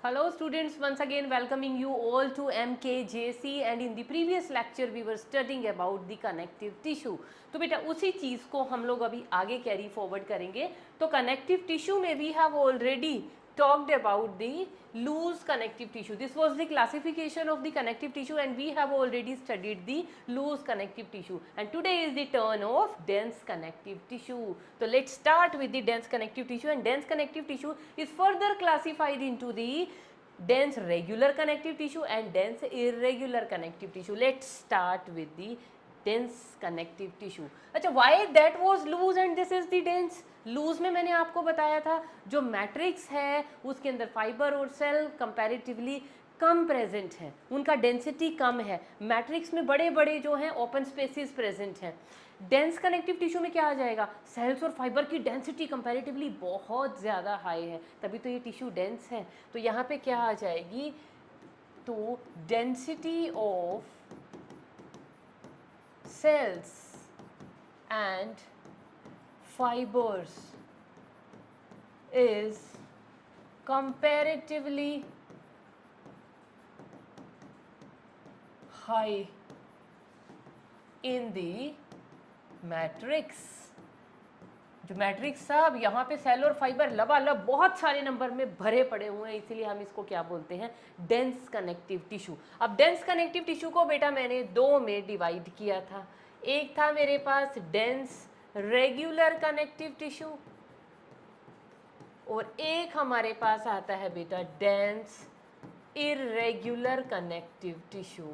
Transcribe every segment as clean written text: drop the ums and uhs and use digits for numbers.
Hello students, once again welcoming you all to MKJC and in the previous lecture we were studying about the connective tissue. तो बेटा उसी चीज़ को हम लोग अभी आगे कैरी फॉरवर्ड करेंगे. तो कनेक्टिव टिश्यू में we have already talked about the loose connective tissue. This was the classification of the connective tissue and we have already studied the loose connective tissue, and today is the turn of dense connective tissue. So let's start with the dense connective tissue, and dense connective tissue is further classified into the dense regular connective tissue and dense irregular connective tissue. Let's start with the dense connective tissue. अच्छा, why that was loose and this is the dense? Loose में मैंने आपको बताया था जो matrix है उसके अंदर फाइबर और सेल कंपैरेटिवली कम प्रेजेंट है, उनका डेंसिटी कम है. मैट्रिक्स में बड़े बड़े जो हैं ओपन स्पेसिस प्रेजेंट हैं. डेंस कनेक्टिव टिश्यू में क्या आ जाएगा, सेल्स और फाइबर की डेंसिटी कंपैरेटिवली बहुत ज़्यादा हाई है, तभी तो ये टिश्यू डेंस है. तो यहाँ पे क्या आ जाएगी, तो density of cells and fibers is comparatively high in the matrix. जो मैट्रिक्स था, अब यहाँ पे सेल और फाइबर लबालब बहुत सारे नंबर में भरे पड़े हुए हैं, इसीलिए हम इसको क्या बोलते हैं, डेंस कनेक्टिव टिश्यू. अब डेंस कनेक्टिव टिश्यू को बेटा मैंने दो में डिवाइड किया था. एक था मेरे पास डेंस रेगुलर कनेक्टिव टिश्यू और एक हमारे पास आता है बेटा डेंस इरेगुलर कनेक्टिव टिश्यू.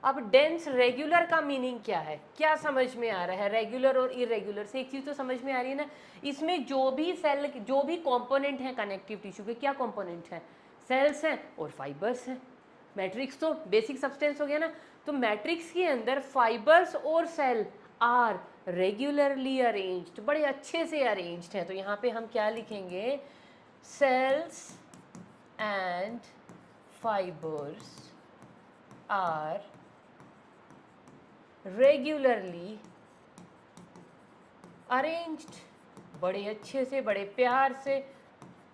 अब डेंस रेगुलर का मीनिंग क्या है, क्या समझ में आ रहा है. रेगुलर और इरेगुलर से एक चीज़ तो समझ में आ रही है ना, इसमें जो भी सेल, जो भी कंपोनेंट हैं कनेक्टिव टिश्यू के, क्या कंपोनेंट हैं, सेल्स हैं और फाइबर्स हैं. मैट्रिक्स तो बेसिक सब्सटेंस हो गया ना, तो मैट्रिक्स के अंदर फाइबर्स और सेल आर रेगुलरली अरेंज्ड, बड़े अच्छे से अरेंज्ड हैं. तो यहाँ पे हम क्या लिखेंगे, cells and fibres are regularly arranged, बड़े अच्छे से, बड़े प्यार से,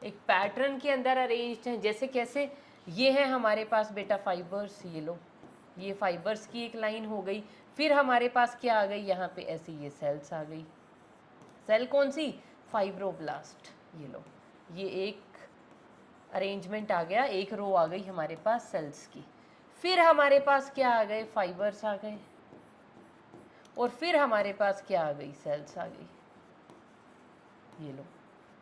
एक पैटर्न के अंदर अरेंज्ड हैं. जैसे कैसे, ये है हमारे पास बेटा फाइबर्स, ये लो, ये फाइबर्स की एक लाइन हो गई. फिर हमारे पास क्या आ गई, यहाँ पे ऐसी ये सेल्स आ गई. सेल कौन सी, फाइब्रोब्लास्ट. ये लो, ये एक अरेंजमेंट आ गया, एक रो आ गई हमारे पास सेल्स की. फिर हमारे पास क्या आ गए, फाइबर्स आ गए, और फिर हमारे पास क्या आ गई, सेल्स आ गई. ये लो,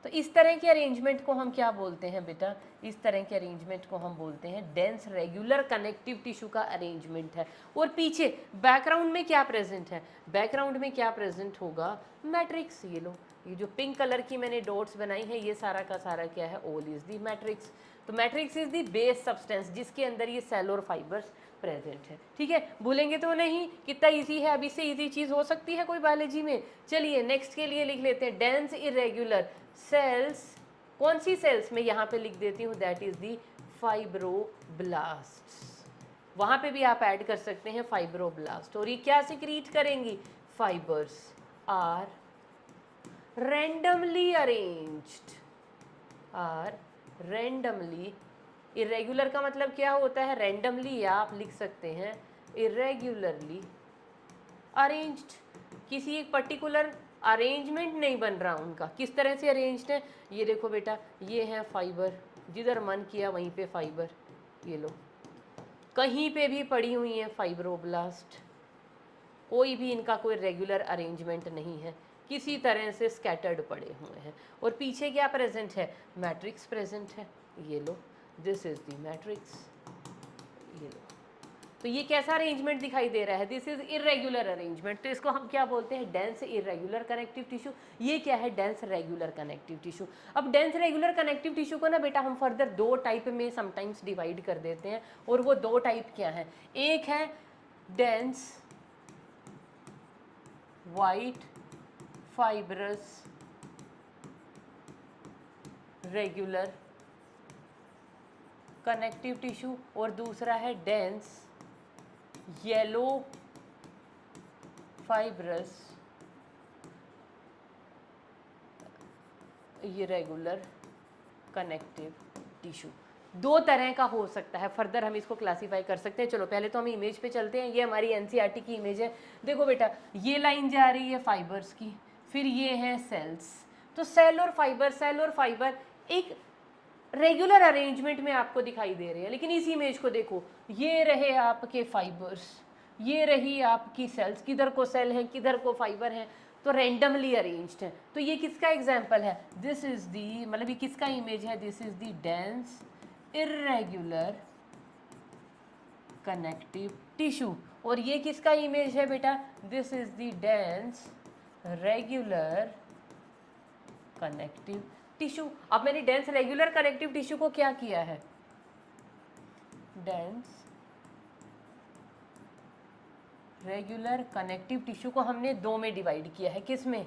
तो इस तरह के अरेंजमेंट को हम क्या बोलते हैं बेटा, इस तरह के अरेंजमेंट को हम बोलते हैं डेंस रेगुलर कनेक्टिव टिश्यू का अरेंजमेंट है. और पीछे बैकग्राउंड में क्या प्रेजेंट है, बैकग्राउंड में क्या प्रेजेंट होगा, मैट्रिक्स. ये लो, ये जो पिंक कलर की मैंने डॉट्स बनाई है, ये सारा का सारा क्या है, ऑल इज दी मैट्रिक्स. तो matrix is the base substance जिसके अंदर ये सेल और फाइबर्स प्रेजेंट है. ठीक है, भूलेंगे तो नहीं, कितना इजी है. अब इससे इजी चीज़ हो सकती है कोई बायोलॉजी में. चलिए नेक्स्ट के लिए लिख लेते हैं, डेंस इरेगुलर सेल्स. कौन सी सेल्स, मैं यहाँ पे लिख देती हूँ, दैट इज दी फाइब्रोब्लास्ट्स. वहाँ पे भी आप ऐड कर सकते हैं फाइब्रोब्लास्ट. और ये क्या सिक्रीट करेंगी, fibres are randomly arranged, are randomly. Irregular का मतलब क्या होता है, रैंडमली, या आप लिख सकते हैं इरेगुलरली अरेंज्ड. किसी एक पर्टिकुलर अरेंजमेंट नहीं बन रहा उनका. किस तरह से अरेंज्ड है, ये देखो बेटा, ये है फाइबर, जिधर मन किया वहीं पे फाइबर. ये लो, कहीं पे भी पड़ी हुई है फाइब्रोब्लास्ट, कोई भी इनका कोई रेगुलर अरेंजमेंट नहीं है, किसी तरह से स्कैटर्ड पड़े हुए हैं. और पीछे क्या प्रेजेंट है, मैट्रिक्स प्रेजेंट है. ये लो, दिस इज दी मैट्रिक्स. ये लो, तो ये कैसा अरेंजमेंट दिखाई दे रहा है, दिस इज इरेगुलर अरेंजमेंट. तो इसको हम क्या बोलते हैं, डेंस इरेगुलर कनेक्टिव टिश्यू. ये क्या है, डेंस रेगुलर कनेक्टिव टिश्यू. अब डेंस रेगुलर कनेक्टिव टिश्यू को ना बेटा हम फर्दर दो टाइप में समटाइम्स डिवाइड कर देते हैं. और वो दो टाइप क्या है, एक है dense white fibrous regular connective tissue, और दूसरा है dense yellow fibrous irregular connective tissue. दो तरह का हो सकता है, फर्दर हम इसको क्लासीफाई कर सकते हैं। चलो पहले तो हम इमेज पे चलते हैं। ये हमारी एनसीईआरटी की इमेज है। देखो बेटा, ये लाइन जा रही है फाइबर्स की, फिर ये हैं सेल्स। तो सेल और फाइबर एक रेगुलर अरेंजमेंट में आपको दिखाई दे रहे हैं। लेकिन इस इमेज को देखो, ये रहे आपके फाइबर्स, ये रही आपकी सेल्स, किधर को सेल है किधर को फाइबर है, तो रेंडमली अरेंज्ड है। तो ये किसका एग्जाम्पल है? दिस इज दी, मतलब ये किसका इमेज है? This is the dense irregular connective tissue. और ये किसका इमेज है बेटा? This is the dense regular connective tissue. अब मैंने डेंस रेगुलर कनेक्टिव टिश्यू को क्या किया है? डेंस रेगुलर कनेक्टिव टिश्यू को हमने दो में डिवाइड किया है। किस में?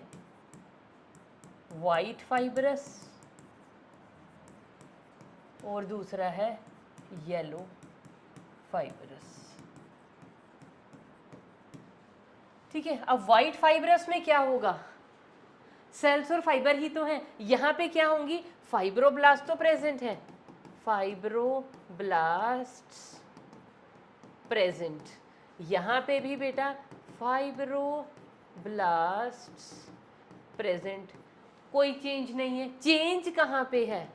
वाइट फाइब्रस और दूसरा है येलो फाइब्रस। ठीक है। अब वाइट फाइब्रस में क्या होगा? सेल्स और फाइबर ही तो हैं। यहाँ पे क्या होंगी? फाइब्रोब्लास्ट तो प्रेजेंट है, फाइब्रोब्लास्ट प्रेजेंट। यहाँ पे भी बेटा फाइब्रोब्लास्ट प्रेजेंट, कोई चेंज नहीं है। चेंज कहाँ पे है?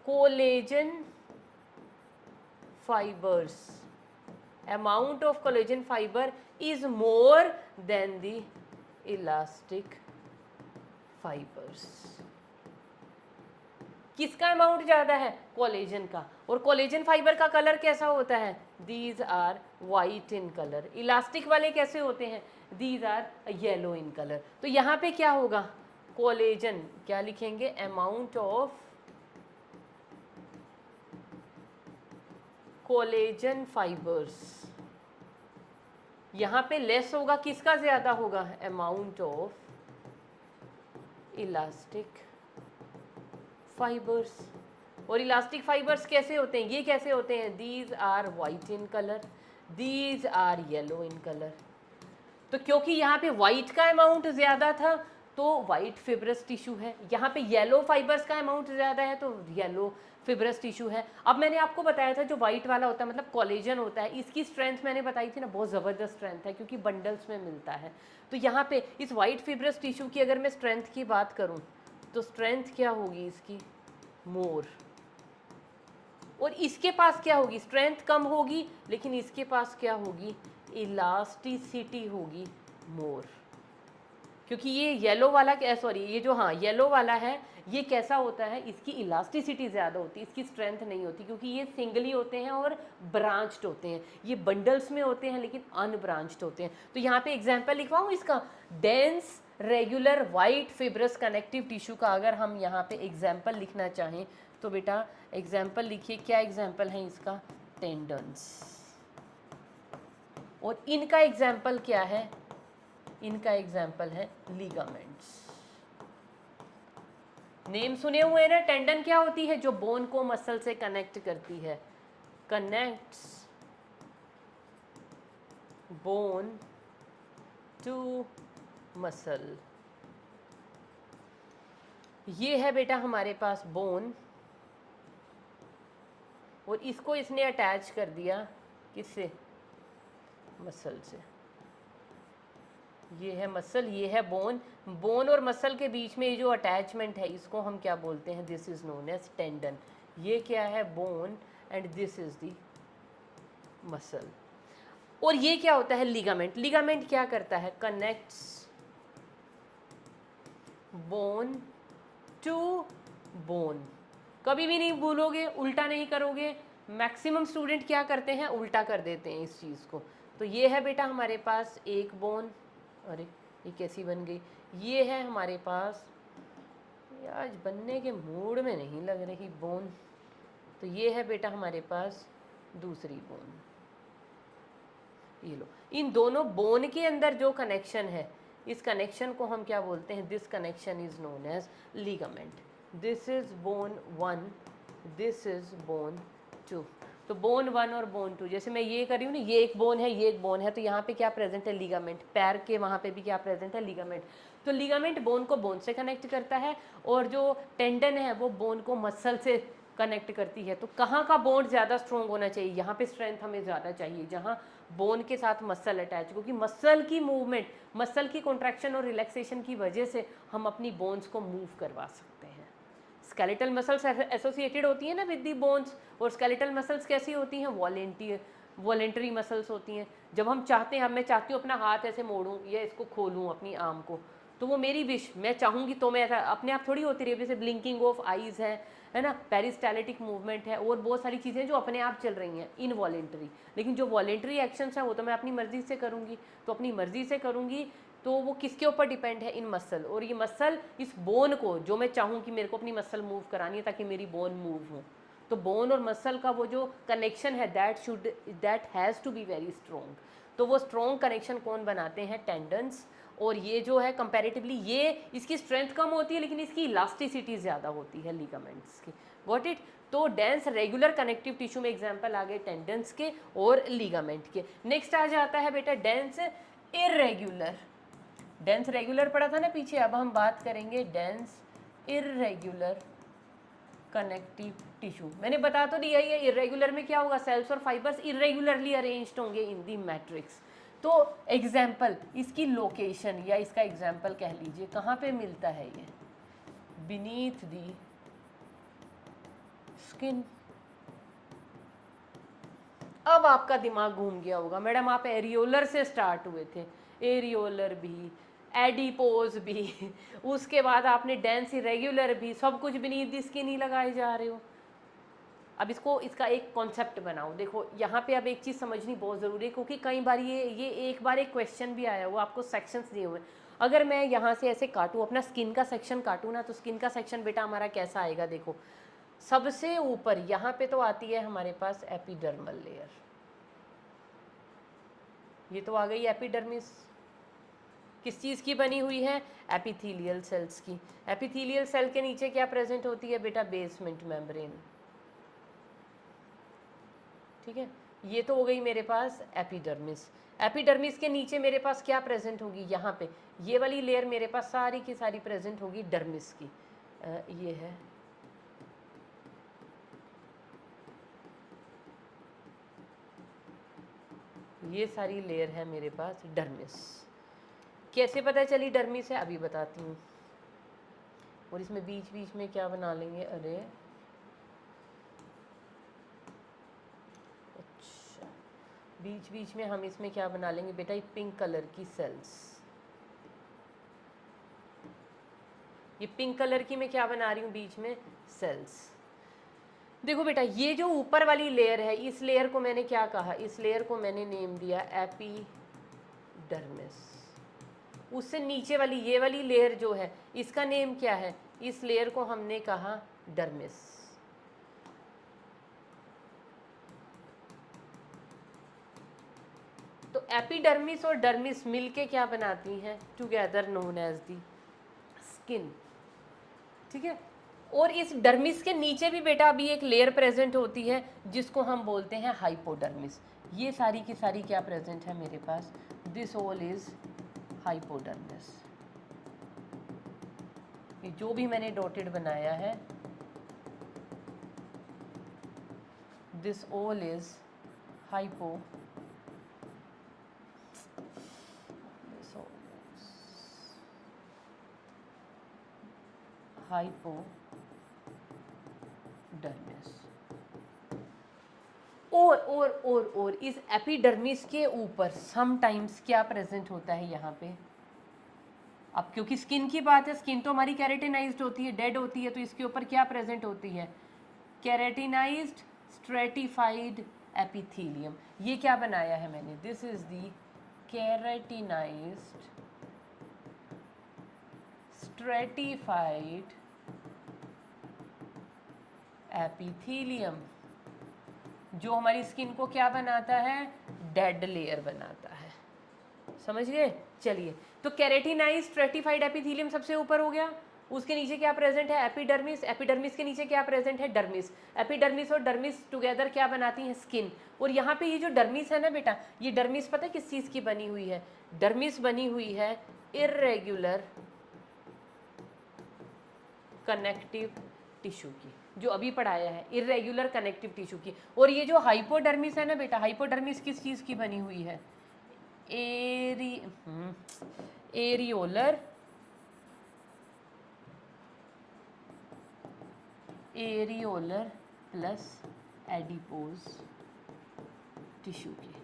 Collagen fibres, amount of collagen fiber is more than the elastic fibers। किसका अमाउंट ज्यादा है? कोलेजन का। और कोलेजन फाइबर का कलर कैसा होता है? These are white in colour. Elastic वाले कैसे होते हैं? These are yellow in colour. तो यहाँ पे क्या होगा? कोलेजन, क्या लिखेंगे? Amount of collagen fibres. यहाँ पे लेस होगा, किसका ज्यादा होगा? Amount of elastic fibres. और इलास्टिक फाइबर्स कैसे होते हैं? ये कैसे होते हैं? These are white in colour, these are yellow in colour. तो क्योंकि यहाँ पे वाइट का अमाउंट ज्यादा था तो वाइट फिब्रस टिश्यू है, यहाँ पे येलो फाइबर्स का अमाउंट ज्यादा है तो येलो फिब्रस टिश्यू है। अब मैंने आपको बताया था जो वाइट वाला होता है मतलब कोलेजन होता है, इसकी स्ट्रेंथ मैंने बताई थी ना, बहुत ज़बरदस्त स्ट्रेंथ है क्योंकि बंडल्स में मिलता है। तो यहाँ पे इस वाइट फिब्रस टिश्यू की अगर मैं स्ट्रेंथ की बात करूँ तो स्ट्रेंथ क्या होगी इसकी? मोर। और इसके पास क्या होगी? स्ट्रेंथ कम होगी, लेकिन इसके पास क्या होगी? इलास्टिसिटी होगी मोर। क्योंकि ये येलो वाला, सॉरी ये जो, हाँ येलो वाला है, ये कैसा होता है? इसकी इलास्टिसिटी ज़्यादा होती है, इसकी स्ट्रेंथ नहीं होती क्योंकि ये सिंगली होते हैं और ब्रांच्ड होते हैं। ये बंडल्स में होते हैं लेकिन अनब्रांच्ड होते हैं। तो यहाँ पे एग्जाम्पल लिखवाऊँ इसका? Dense regular white fibrous connective tissue का अगर हम यहाँ पे एग्जाम्पल लिखना चाहें तो बेटा एग्जाम्पल लिखिए। क्या एग्जाम्पल है इसका? टेंडन्स। और इनका एग्जाम्पल क्या है? इनका एग्जाम्पल है लिगामेंट्स। नेम सुने हुए हैं ना? टेंडन क्या होती है? जो बोन को मसल से कनेक्ट करती है, कनेक्ट्स बोन टू मसल। ये है बेटा हमारे पास बोन, और इसको इसने अटैच कर दिया किससे? मसल से। ये है मसल, ये है बोन। बोन और मसल के बीच में ये जो अटैचमेंट है इसको हम क्या बोलते हैं? This is known as tendon. ये क्या है? Bone, and this is the muscle. और ये क्या होता है? लिगामेंट। लिगामेंट क्या करता है? Connects bone to bone. कभी भी नहीं भूलोगे, उल्टा नहीं करोगे। मैक्सिमम स्टूडेंट क्या करते हैं? उल्टा कर देते हैं इस चीज़ को। तो ये है बेटा हमारे पास एक बोन, अरे ये कैसी बन गई? ये है हमारे पास, आज बनने के मूड में नहीं लग रही बोन। तो ये है बेटा हमारे पास दूसरी बोन। ये लो, इन दोनों बोन के अंदर जो कनेक्शन है, इस कनेक्शन को हम क्या बोलते हैं? This connection is known as ligament. This is bone 1, this is bone 2। तो बोन 1 और बोन 2, जैसे मैं ये कर रही हूँ ना, ये एक बोन है, ये एक बोन है, तो यहाँ पे क्या प्रेजेंट है? लिगामेंट। पैर के वहाँ पे भी क्या प्रेजेंट है? लिगामेंट। तो लिगामेंट बोन को बोन से कनेक्ट करता है और जो टेंडन है वो बोन को मसल से कनेक्ट करती है। तो कहाँ का बॉन्ड ज़्यादा स्ट्रॉन्ग होना चाहिए, यहाँ पे स्ट्रेंथ हमें ज़्यादा चाहिए जहाँ बोन के साथ मसल अटैच, क्योंकि मसल की मूवमेंट, मसल की कॉन्ट्रैक्शन और रिलैक्सेशन की वजह से हम अपनी बोन्स को मूव करवा सकते हैं। स्केलेटल मसल्स एसोसिएटेड होती हैं ना विद दी बोन्स, और स्केलेटल मसल्स कैसी होती हैं, वॉलेंटरी मसल्स होती हैं। जब हम चाहते हैं, मैं चाहती हूँ अपना हाथ ऐसे मोड़ूँ या इसको खोलूँ अपनी आर्म को, तो वो मेरी विश, मैं चाहूँगी तो मैं ऐसा अपने आप थोड़ी होती रही, जैसे ब्लिंकिंग ऑफ आईज़ है ना, पेरिस्टैलिटिक मूवमेंट है और बहुत सारी चीज़ें जो अपने आप चल रही हैं इनवॉलेंटरी। लेकिन जो वॉलेंटरी एक्शंस हैं वो तो मैं अपनी मर्ज़ी से करूँगी, तो अपनी मर्ज़ी से करूँगी तो वो किसके ऊपर डिपेंड है, इन मसल। और ये मसल इस बोन को, जो मैं चाहूँ कि मेरे को अपनी मसल मूव करानी है ताकि मेरी बोन मूव हो, तो बोन और मसल का वो जो कनेक्शन है that has to be very strong. तो वो स्ट्रॉन्ग कनेक्शन कौन बनाते हैं, टेंडन्स। और ये जो है कंपैरेटिवली ये इसकी स्ट्रेंथ कम होती है लेकिन इसकी इलास्टिसिटी ज़्यादा होती है लिगामेंट्स की। Got it. तो डेंस रेगुलर कनेक्टिव टिश्यू में एग्जांपल आ गए टेंडन्स के और लिगामेंट के। नेक्स्ट आ जाता है बेटा डेंस इर्रेगुलर। डेंस रेगुलर पढ़ा था ना पीछे, अब हम बात करेंगे डेंस इर्रेगुलर कनेक्टिव टिश्यू। मैंने बता तो दिया ही है, इर्रेगुलर में क्या होगा, सेल्स और फाइबर्स इर्रेगुलरली अरेंज्ड होंगे इन दी मैट्रिक्स। तो एग्जाम्पल, इसकी लोकेशन या इसका एग्जाम्पल कह लीजिए कहाँ पे मिलता है ये, बीनीथ दी स्किन। अब आपका दिमाग घूम गया होगा, मैडम आप एरियोलर से स्टार्ट हुए थे, एरियोलर भी, एडिपोज भी, उसके बाद आपने डेंस इरेगुलर भी, सब कुछ बीनीथ दी स्किन ही लगाए जा रहे हो। अब इसका एक कॉन्सेप्ट बनाओ। देखो यहाँ पे अब एक चीज़ समझनी बहुत ज़रूरी है, क्योंकि कई बार ये एक बार एक क्वेश्चन भी आया, वो आपको सेक्शंस दिए हुए। अगर मैं यहाँ से ऐसे काटूँ, अपना स्किन का सेक्शन काटूँ ना, तो स्किन का सेक्शन बेटा हमारा कैसा आएगा, देखो सबसे ऊपर यहाँ पे तो आती है हमारे पास एपिडर्मल लेयर, ये तो आ गई एपिडर्मिस। किस चीज़ की बनी हुई है, एपिथेलियल सेल्स की। एपिथेलियल सेल के नीचे क्या प्रेजेंट होती है बेटा, बेसमेंट मेम्ब्रेन। ठीक है, ये तो हो गई मेरे पास एपिडर्मिस। एपिडर्मिस के नीचे मेरे पास क्या प्रेजेंट होगी, यहाँ पे ये वाली लेयर मेरे पास सारी की सारी प्रेजेंट होगी डर्मिस की। ये है, ये सारी लेयर है मेरे पास डर्मिस। कैसे पता चली डर्मिस है, अभी बताती हूँ। और इसमें बीच बीच में क्या बना लेंगे, अरे अच्छा, बीच बीच में हम इसमें क्या बना लेंगे बेटा, ये पिंक कलर की सेल्स। ये पिंक कलर की मैं क्या बना रही हूँ बीच में, सेल्स। देखो बेटा, ये जो ऊपर वाली लेयर है, इस लेयर को मैंने क्या कहा, इस लेयर को मैंने नेम दिया एपिडर्मिस। उससे नीचे वाली ये वाली लेयर जो है, इसका नेम क्या है, इस लेयर को हमने कहा डर्मिस। तो एपिडर्मिस और डर्मिस मिलके क्या बनाती हैं, together known as the skin. ठीक है, और इस डर्मिस के नीचे भी बेटा अभी एक लेयर प्रेजेंट होती है जिसको हम बोलते हैं हाइपोडर्मिस। ये सारी की सारी क्या प्रेजेंट है मेरे पास, दिस ऑल इज हाइपोडर्मिस। ये जो भी मैंने डॉटेड बनाया है, this all is hypo hypodermis. और इस एपिडर्मिस के ऊपर समटाइम्स क्या प्रेजेंट होता है यहाँ पे, अब क्योंकि स्किन की बात है, स्किन तो हमारी कैरेटिनाइज्ड होती है, डेड होती है, तो इसके ऊपर क्या प्रेजेंट होती है, कैरेटिनाइज्ड स्ट्रेटिफाइड एपिथेलियम। ये क्या बनाया है मैंने, this is the keratinised stratified epithelium, जो हमारी स्किन को क्या बनाता है, डेड लेयर बनाता है। समझ गए, चलिए। तो कैरेटिनाइज्ड स्ट्रेटिफाइड एपिथेलियम सबसे ऊपर हो गया, उसके नीचे क्या प्रेजेंट है, एपिडर्मिस। एपिडर्मिस के नीचे क्या प्रेजेंट है, डर्मिस। एपिडर्मिस और डर्मिस टुगेदर क्या बनाती है, स्किन। और यहाँ पे ये जो डर्मिस है ना बेटा, ये डर्मिस पता है किस चीज़ की बनी हुई है, डर्मिस बनी हुई है इर्रेगुलर कनेक्टिव टिश्यू की, जो अभी पढ़ाया है, इरेगुलर कनेक्टिव टिश्यू की। और ये जो हाइपोडर्मिस है ना बेटा, हाइपोडर्मिस किस चीज़ की बनी हुई है? एरियोलर प्लस एडिपोज टिश्यू की।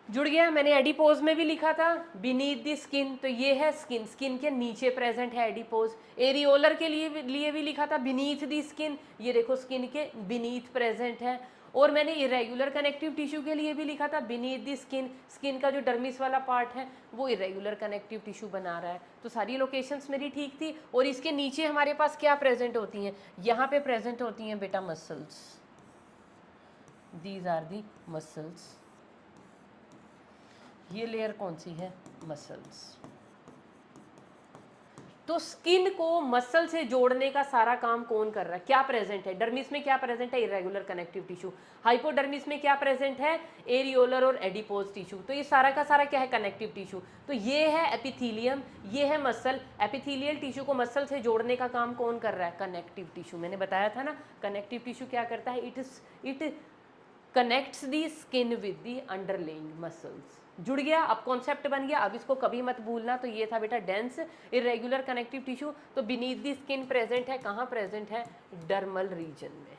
जुड़ गया? मैंने एडिपोज में भी लिखा था बीनीथ द स्किन, तो ये है स्किन, स्किन के नीचे प्रेजेंट है एडिपोज। एरियोलर के लिए भी लिखा था बीनीथ द स्किन, ये देखो स्किन के बीनीथ प्रेजेंट है। और मैंने इरेगुलर कनेक्टिव टिश्यू के लिए भी लिखा था बीनीथ द स्किन, स्किन का जो डर्मिस वाला पार्ट है वो इरेगुलर कनेक्टिव टिश्यू बना रहा है। तो सारी लोकेशंस मेरी ठीक थी। और इसके नीचे हमारे पास क्या प्रेजेंट होती हैं? यहाँ पे प्रेजेंट होती हैं बेटा muscles, these are the muscles. ये लेयर कौन सी है? मसल्स। तो स्किन को मसल से जोड़ने का सारा काम कौन कर रहा है? क्या प्रेजेंट है डर्मिस में? क्या प्रेजेंट है? Irregular connective tissue. हाइपोडर्मिस में क्या प्रेजेंट है? एरियोलर और एडिपोज टिश्यू। तो ये सारा का सारा क्या है? Connective tissue. तो ये है एपिथीलियम, ये है मसल। एपिथीलियल टिश्यू को मसल से जोड़ने का काम कौन कर रहा है? Connective tissue. मैंने बताया था ना, कनेक्टिव टिश्यू क्या करता है? It connects the skin with the underlying muscles. जुड़ गया? अब कॉन्सेप्ट बन गया, अब इसको कभी मत भूलना। तो ये था बेटा डेंस इरेगुलर कनेक्टिव टिश्यू। तो बीनीथ दी स्किन प्रेजेंट है, कहाँ प्रेजेंट है? डर्मल रीजन में।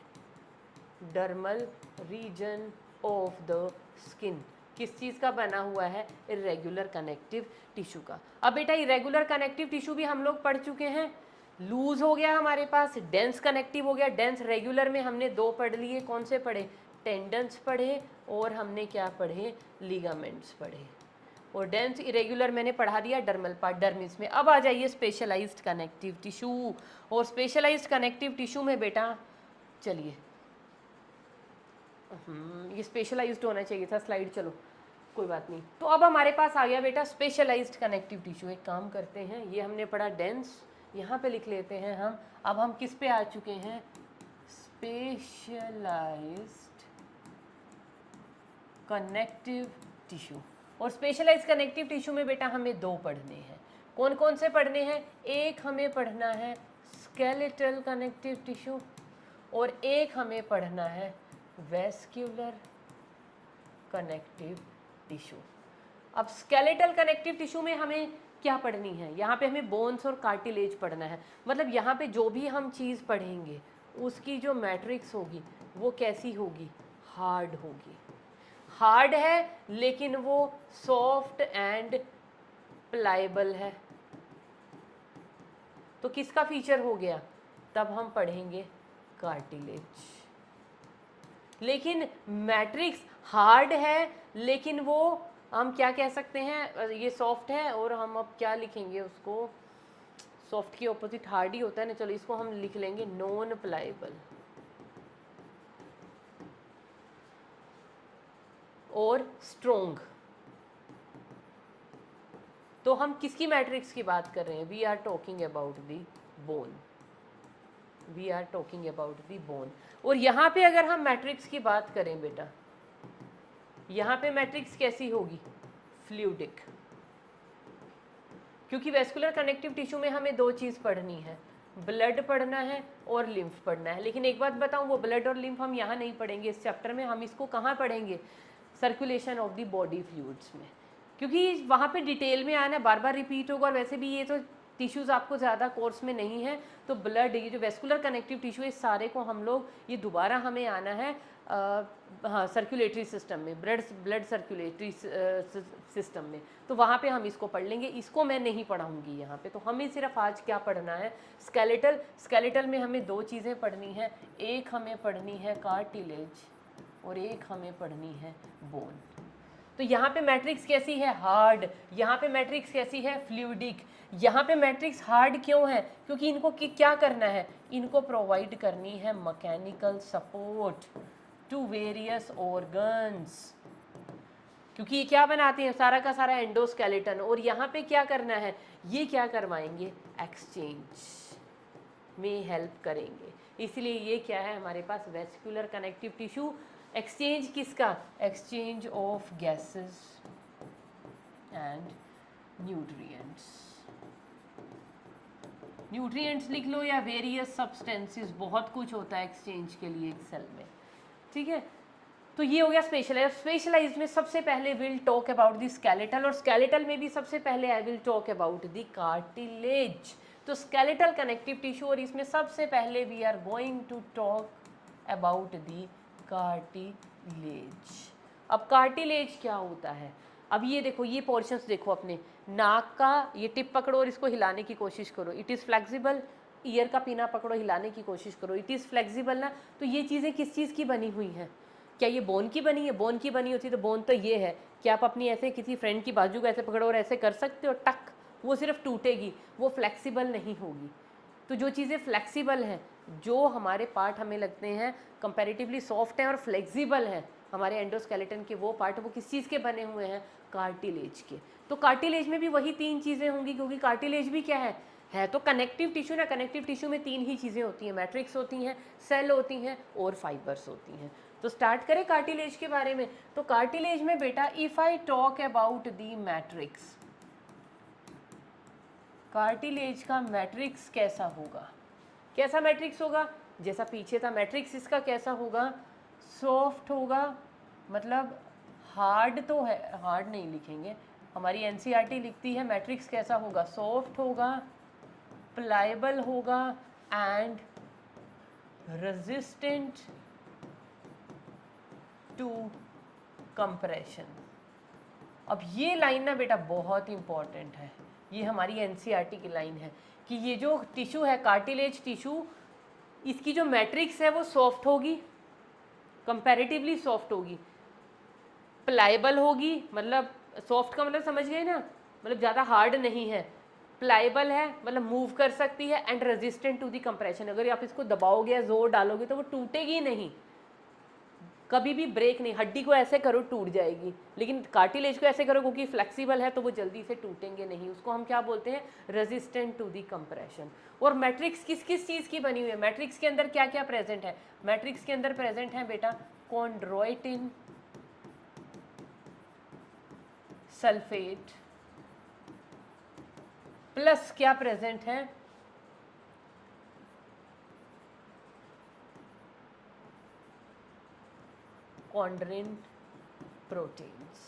Dermal region of the skin किस चीज़ का बना हुआ है? इरेगुलर कनेक्टिव टिश्यू का। अब बेटा इरेगुलर कनेक्टिव टिश्यू भी हम लोग पढ़ चुके हैं। लूज हो गया हमारे पास, डेंस कनेक्टिव हो गया। डेंस रेगुलर में हमने दो पढ़ लिए, कौन से पढ़े? टेंडन्स पढ़े, और हमने क्या पढ़े? लिगामेंट्स पढ़े। और डेंस इरेगुलर मैंने पढ़ा दिया डर्मल पार्ट डर्मिस में। अब आ जाइए स्पेशलाइज्ड कनेक्टिव टिश्यू। और स्पेशलाइज्ड कनेक्टिव टिश्यू में बेटा चलिए, ये स्पेशलाइज्ड होना चाहिए था स्लाइड, चलो कोई बात नहीं। तो अब हमारे पास आ गया बेटा स्पेशलाइज्ड कनेक्टिव टिश्यू। एक काम करते हैं, ये हमने पढ़ा डेंस, यहाँ पे लिख लेते हैं हम। अब हम किस पे आ चुके हैं? Specialised connective tissue. और स्पेशलाइज्ड कनेक्टिव टिश्यू में बेटा हमें दो पढ़ने हैं। कौन कौन से पढ़ने हैं? एक हमें पढ़ना है स्केलेटल कनेक्टिव टिश्यू, और एक हमें पढ़ना है वेस्क्यूलर कनेक्टिव टिश्यू। अब स्केलेटल कनेक्टिव टिश्यू में हमें क्या पढ़नी है? यहाँ पे हमें बोन्स और कार्टिलेज पढ़ना है। मतलब यहाँ पे जो भी हम चीज़ पढ़ेंगे उसकी जो मैट्रिक्स होगी वो कैसी होगी? हार्ड होगी। हार्ड है लेकिन वो सॉफ्ट एंड प्लाइबल है। तो किसका फीचर हो गया? तब हम पढ़ेंगे कार्टिलेज। लेकिन मैट्रिक्स हार्ड है लेकिन वो हम क्या कह सकते हैं? ये सॉफ्ट है, और हम अब क्या लिखेंगे उसको? सॉफ्ट की ऑपोजिट हार्ड ही होता है ना, चलो इसको हम लिख लेंगे नॉन प्लाइबल और स्ट्रोंग। तो हम किसकी मैट्रिक्स की बात कर रहे हैं? We are talking about the bone. We are talking about the bone. और यहाँ पे अगर हम मैट्रिक्स की बात करें बेटा, यहाँ पे मैट्रिक्स कैसी होगी? फ्लूइडिक। क्योंकि वेस्कुलर कनेक्टिव टिश्यू में हमें दो चीज़ पढ़नी है, ब्लड पढ़ना है और लिम्फ पढ़ना है। लेकिन एक बात बताऊं, वो ब्लड और लिम्फ हम यहाँ नहीं पढ़ेंगे इस चैप्टर में, हम इसको कहाँ पढ़ेंगे? Circulation of the body fluids में, क्योंकि वहाँ पे डिटेल में आना, बार बार रिपीट होगा। और वैसे भी ये तो टिश्यूज़ आपको ज़्यादा कोर्स में नहीं है, तो ब्लड, ये जो वेस्कुलर कनेक्टिव टिश्यू है, इस सारे को हम लोग, ये दोबारा हमें आना है हाँ सर्कुलेटरी सिस्टम में, ब्लड सर्कुलेटरी सिस्टम में। तो वहाँ पे हम इसको पढ़ लेंगे, इसको मैं नहीं पढ़ाऊँगी यहाँ पे। तो हमें सिर्फ आज क्या पढ़ना है? स्केलेटल। स्केलेटल में हमें दो चीज़ें पढ़नी है, एक हमें पढ़नी है कार्टिलेज और एक हमें पढ़नी है बोन। तो यहाँ पे मैट्रिक्स कैसी है? हार्ड। यहाँ पे मैट्रिक्स कैसी है? फ्लूइडिक। यहाँ पे मैट्रिक्स हार्ड क्यों है? क्योंकि इनको क्या करना है? इनको प्रोवाइड करनी है mechanical support to various organs, क्योंकि ये क्या बनाते हैं? सारा का सारा एंडोस्केलेटन। और यहाँ पे क्या करना है? ये क्या करवाएंगे? एक्सचेंज में हेल्प करेंगे। इसलिए ये क्या है हमारे पास? Vascular connective tissue. एक्सचेंज किसका? Exchange of gases and nutrients. Nutrients लिख लो या वेरियस सब्सटेंसेस, बहुत कुछ होता है एक्सचेंज के लिए एक सेल में, ठीक है। तो ये हो गया स्पेशलाइज। स्पेशलाइज में सबसे पहले will talk about the skeletal, और स्केलेटल में भी सबसे पहले I will talk about the cartilage. तो स्केलेटल कनेक्टिव टिश्यू, और इसमें सबसे पहले we are going to talk about the cartilage. अब कार्टिलेज क्या होता है, अब ये देखो, ये पोर्शंस देखो अपने नाक का, ये टिप पकड़ो और इसको हिलाने की कोशिश करो, इट इज़ फ्लेक्सिबल। ईयर का पीना पकड़ो, हिलाने की कोशिश करो, इट इज़ फ्लेक्सिबल ना। तो ये चीज़ें किस चीज़ की बनी हुई हैं? क्या ये बोन की बनी है? बोन की बनी होती तो बोन तो ये है कि आप अपनी ऐसे किसी फ्रेंड की बाजू को ऐसे पकड़ो और ऐसे कर सकते हो, टक, वो सिर्फ टूटेगी, वो फ्लेक्सिबल नहीं होगी। तो जो चीज़ें फ्लेक्सिबल हैं, जो हमारे पार्ट हमें लगते हैं कंपैरेटिवली सॉफ्ट हैं और फ्लेक्सिबल हैं, हमारे एंडोस्केलेटन के वो पार्ट, वो किस चीज़ के बने हुए हैं? कार्टिलेज के। तो कार्टिलेज में भी वही 3 चीज़ें होंगी, क्योंकि कार्टिलेज भी क्या है तो कनेक्टिव टिश्यू ना। कनेक्टिव टिश्यू में 3 ही चीज़ें होती हैं, मैट्रिक्स होती हैं, सेल होती हैं और फाइबर्स होती हैं। तो स्टार्ट करें कार्टिलेज के बारे में। तो कार्टिलेज में बेटा, if I talk about the matrix, cartilage का मैट्रिक्स कैसा होगा? कैसा मैट्रिक्स होगा? जैसा पीछे था मैट्रिक्स, इसका कैसा होगा? सॉफ्ट होगा, मतलब हार्ड तो है, हार्ड नहीं लिखेंगे, हमारी एनसीईआरटी लिखती है मैट्रिक्स कैसा होगा? सॉफ्ट होगा, प्लाइबल होगा एंड रेजिस्टेंट टू कंप्रेशन। अब ये लाइन ना बेटा बहुत इंपॉर्टेंट है, ये हमारी एनसीईआरटी की लाइन है कि ये जो टिश्यू है कार्टिलेज टिश्यू, इसकी जो मैट्रिक्स है वो सॉफ्ट होगी, कंपैरेटिवली सॉफ्ट होगी, प्लाइबल होगी, मतलब सॉफ्ट का मतलब समझ गए ना, मतलब ज़्यादा हार्ड नहीं है, प्लाइबल है मतलब मूव कर सकती है, and resistant to the compression. अगर आप इसको दबाओगे या जोर डालोगे तो वो टूटेगी नहीं, कभी भी ब्रेक नहीं। हड्डी को ऐसे करो टूट जाएगी, लेकिन कार्टिलेज को ऐसे करो क्योंकि फ्लेक्सिबल है तो वो जल्दी से टूटेंगे नहीं। उसको हम क्या बोलते हैं? Resistant to the compression. और मैट्रिक्स किस किस चीज़ की बनी हुई है? मैट्रिक्स के अंदर क्या क्या प्रेजेंट है? मैट्रिक्स के अंदर प्रेजेंट है बेटा कॉन्ड्रोइटिन सल्फेट, प्लस क्या प्रेजेंट है? Chondrin proteins.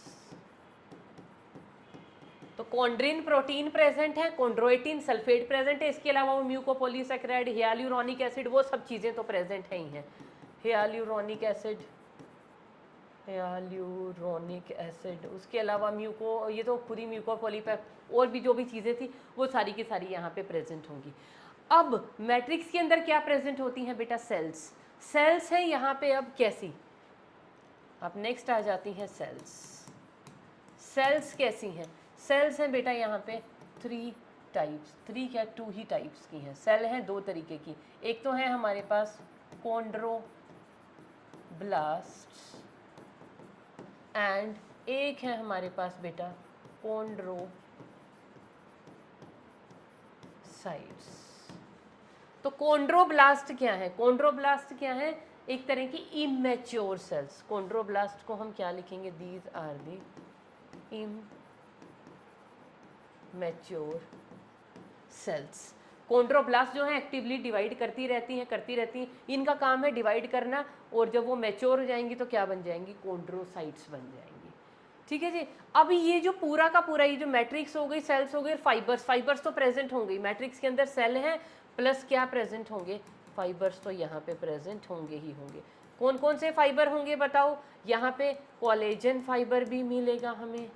तो कॉन्ड्रिन प्रोटीन प्रेजेंट है, कॉन्ड्रोइटिन सल्फेट प्रेजेंट है, इसके अलावा वो म्यूकोपॉलीसैकेराइड, हियालुरोनिक एसिड, वो सब चीज़ें तो प्रेजेंट है ही हैं। हियालुरोनिक एसिड, हियालुरोनिक एसिड, उसके अलावा म्यूको, ये तो खुद ही म्यूकोपॉलीपैक, और भी जो भी चीज़ें थी वो सारी की सारी यहाँ पे प्रेजेंट होंगी। अब मैट्रिक्स के अंदर क्या प्रेजेंट होती हैं बेटा? सेल्स। सेल्स है यहाँ पे अब कैसी? अब नेक्स्ट आ जाती हैं सेल्स। सेल्स कैसी हैं? सेल्स हैं बेटा यहाँ पे 3 टाइप्स, 3 क्या 2 ही टाइप्स की हैं। सेल हैं 2 तरीके की, एक तो है हमारे पास कॉन्ड्रोब्लास्ट एंड एक है हमारे पास बेटा कॉन्ड्रोसाइट्स। तो कॉन्ड्रोब्लास्ट क्या है? कॉन्ड्रोब्लास्ट क्या है? एक तरह की इमेच्योर सेल्स। कॉन्ड्रोब्लास्ट को हम क्या लिखेंगे? These are the immature cells. Chondroblast जो है एक्टिवली डिवाइड करती रहती हैं, इनका काम है डिवाइड करना, और जब वो मैच्योर हो जाएंगी तो क्या बन जाएंगी? कॉन्ड्रोसाइट्स बन जाएंगी। ठीक है जी। अब ये जो पूरा का पूरा, ये जो मैट्रिक्स हो गई, सेल्स हो गए, फाइबर्स, फाइबर्स तो प्रेजेंट होंगे मैट्रिक्स के अंदर, सेल हैं प्लस क्या प्रेजेंट होंगे? फाइबर्स तो यहाँ पे प्रेजेंट होंगे ही होंगे। कौन कौन से फाइबर होंगे बताओ? यहाँ पे कोलेजन फाइबर भी मिलेगा हमें,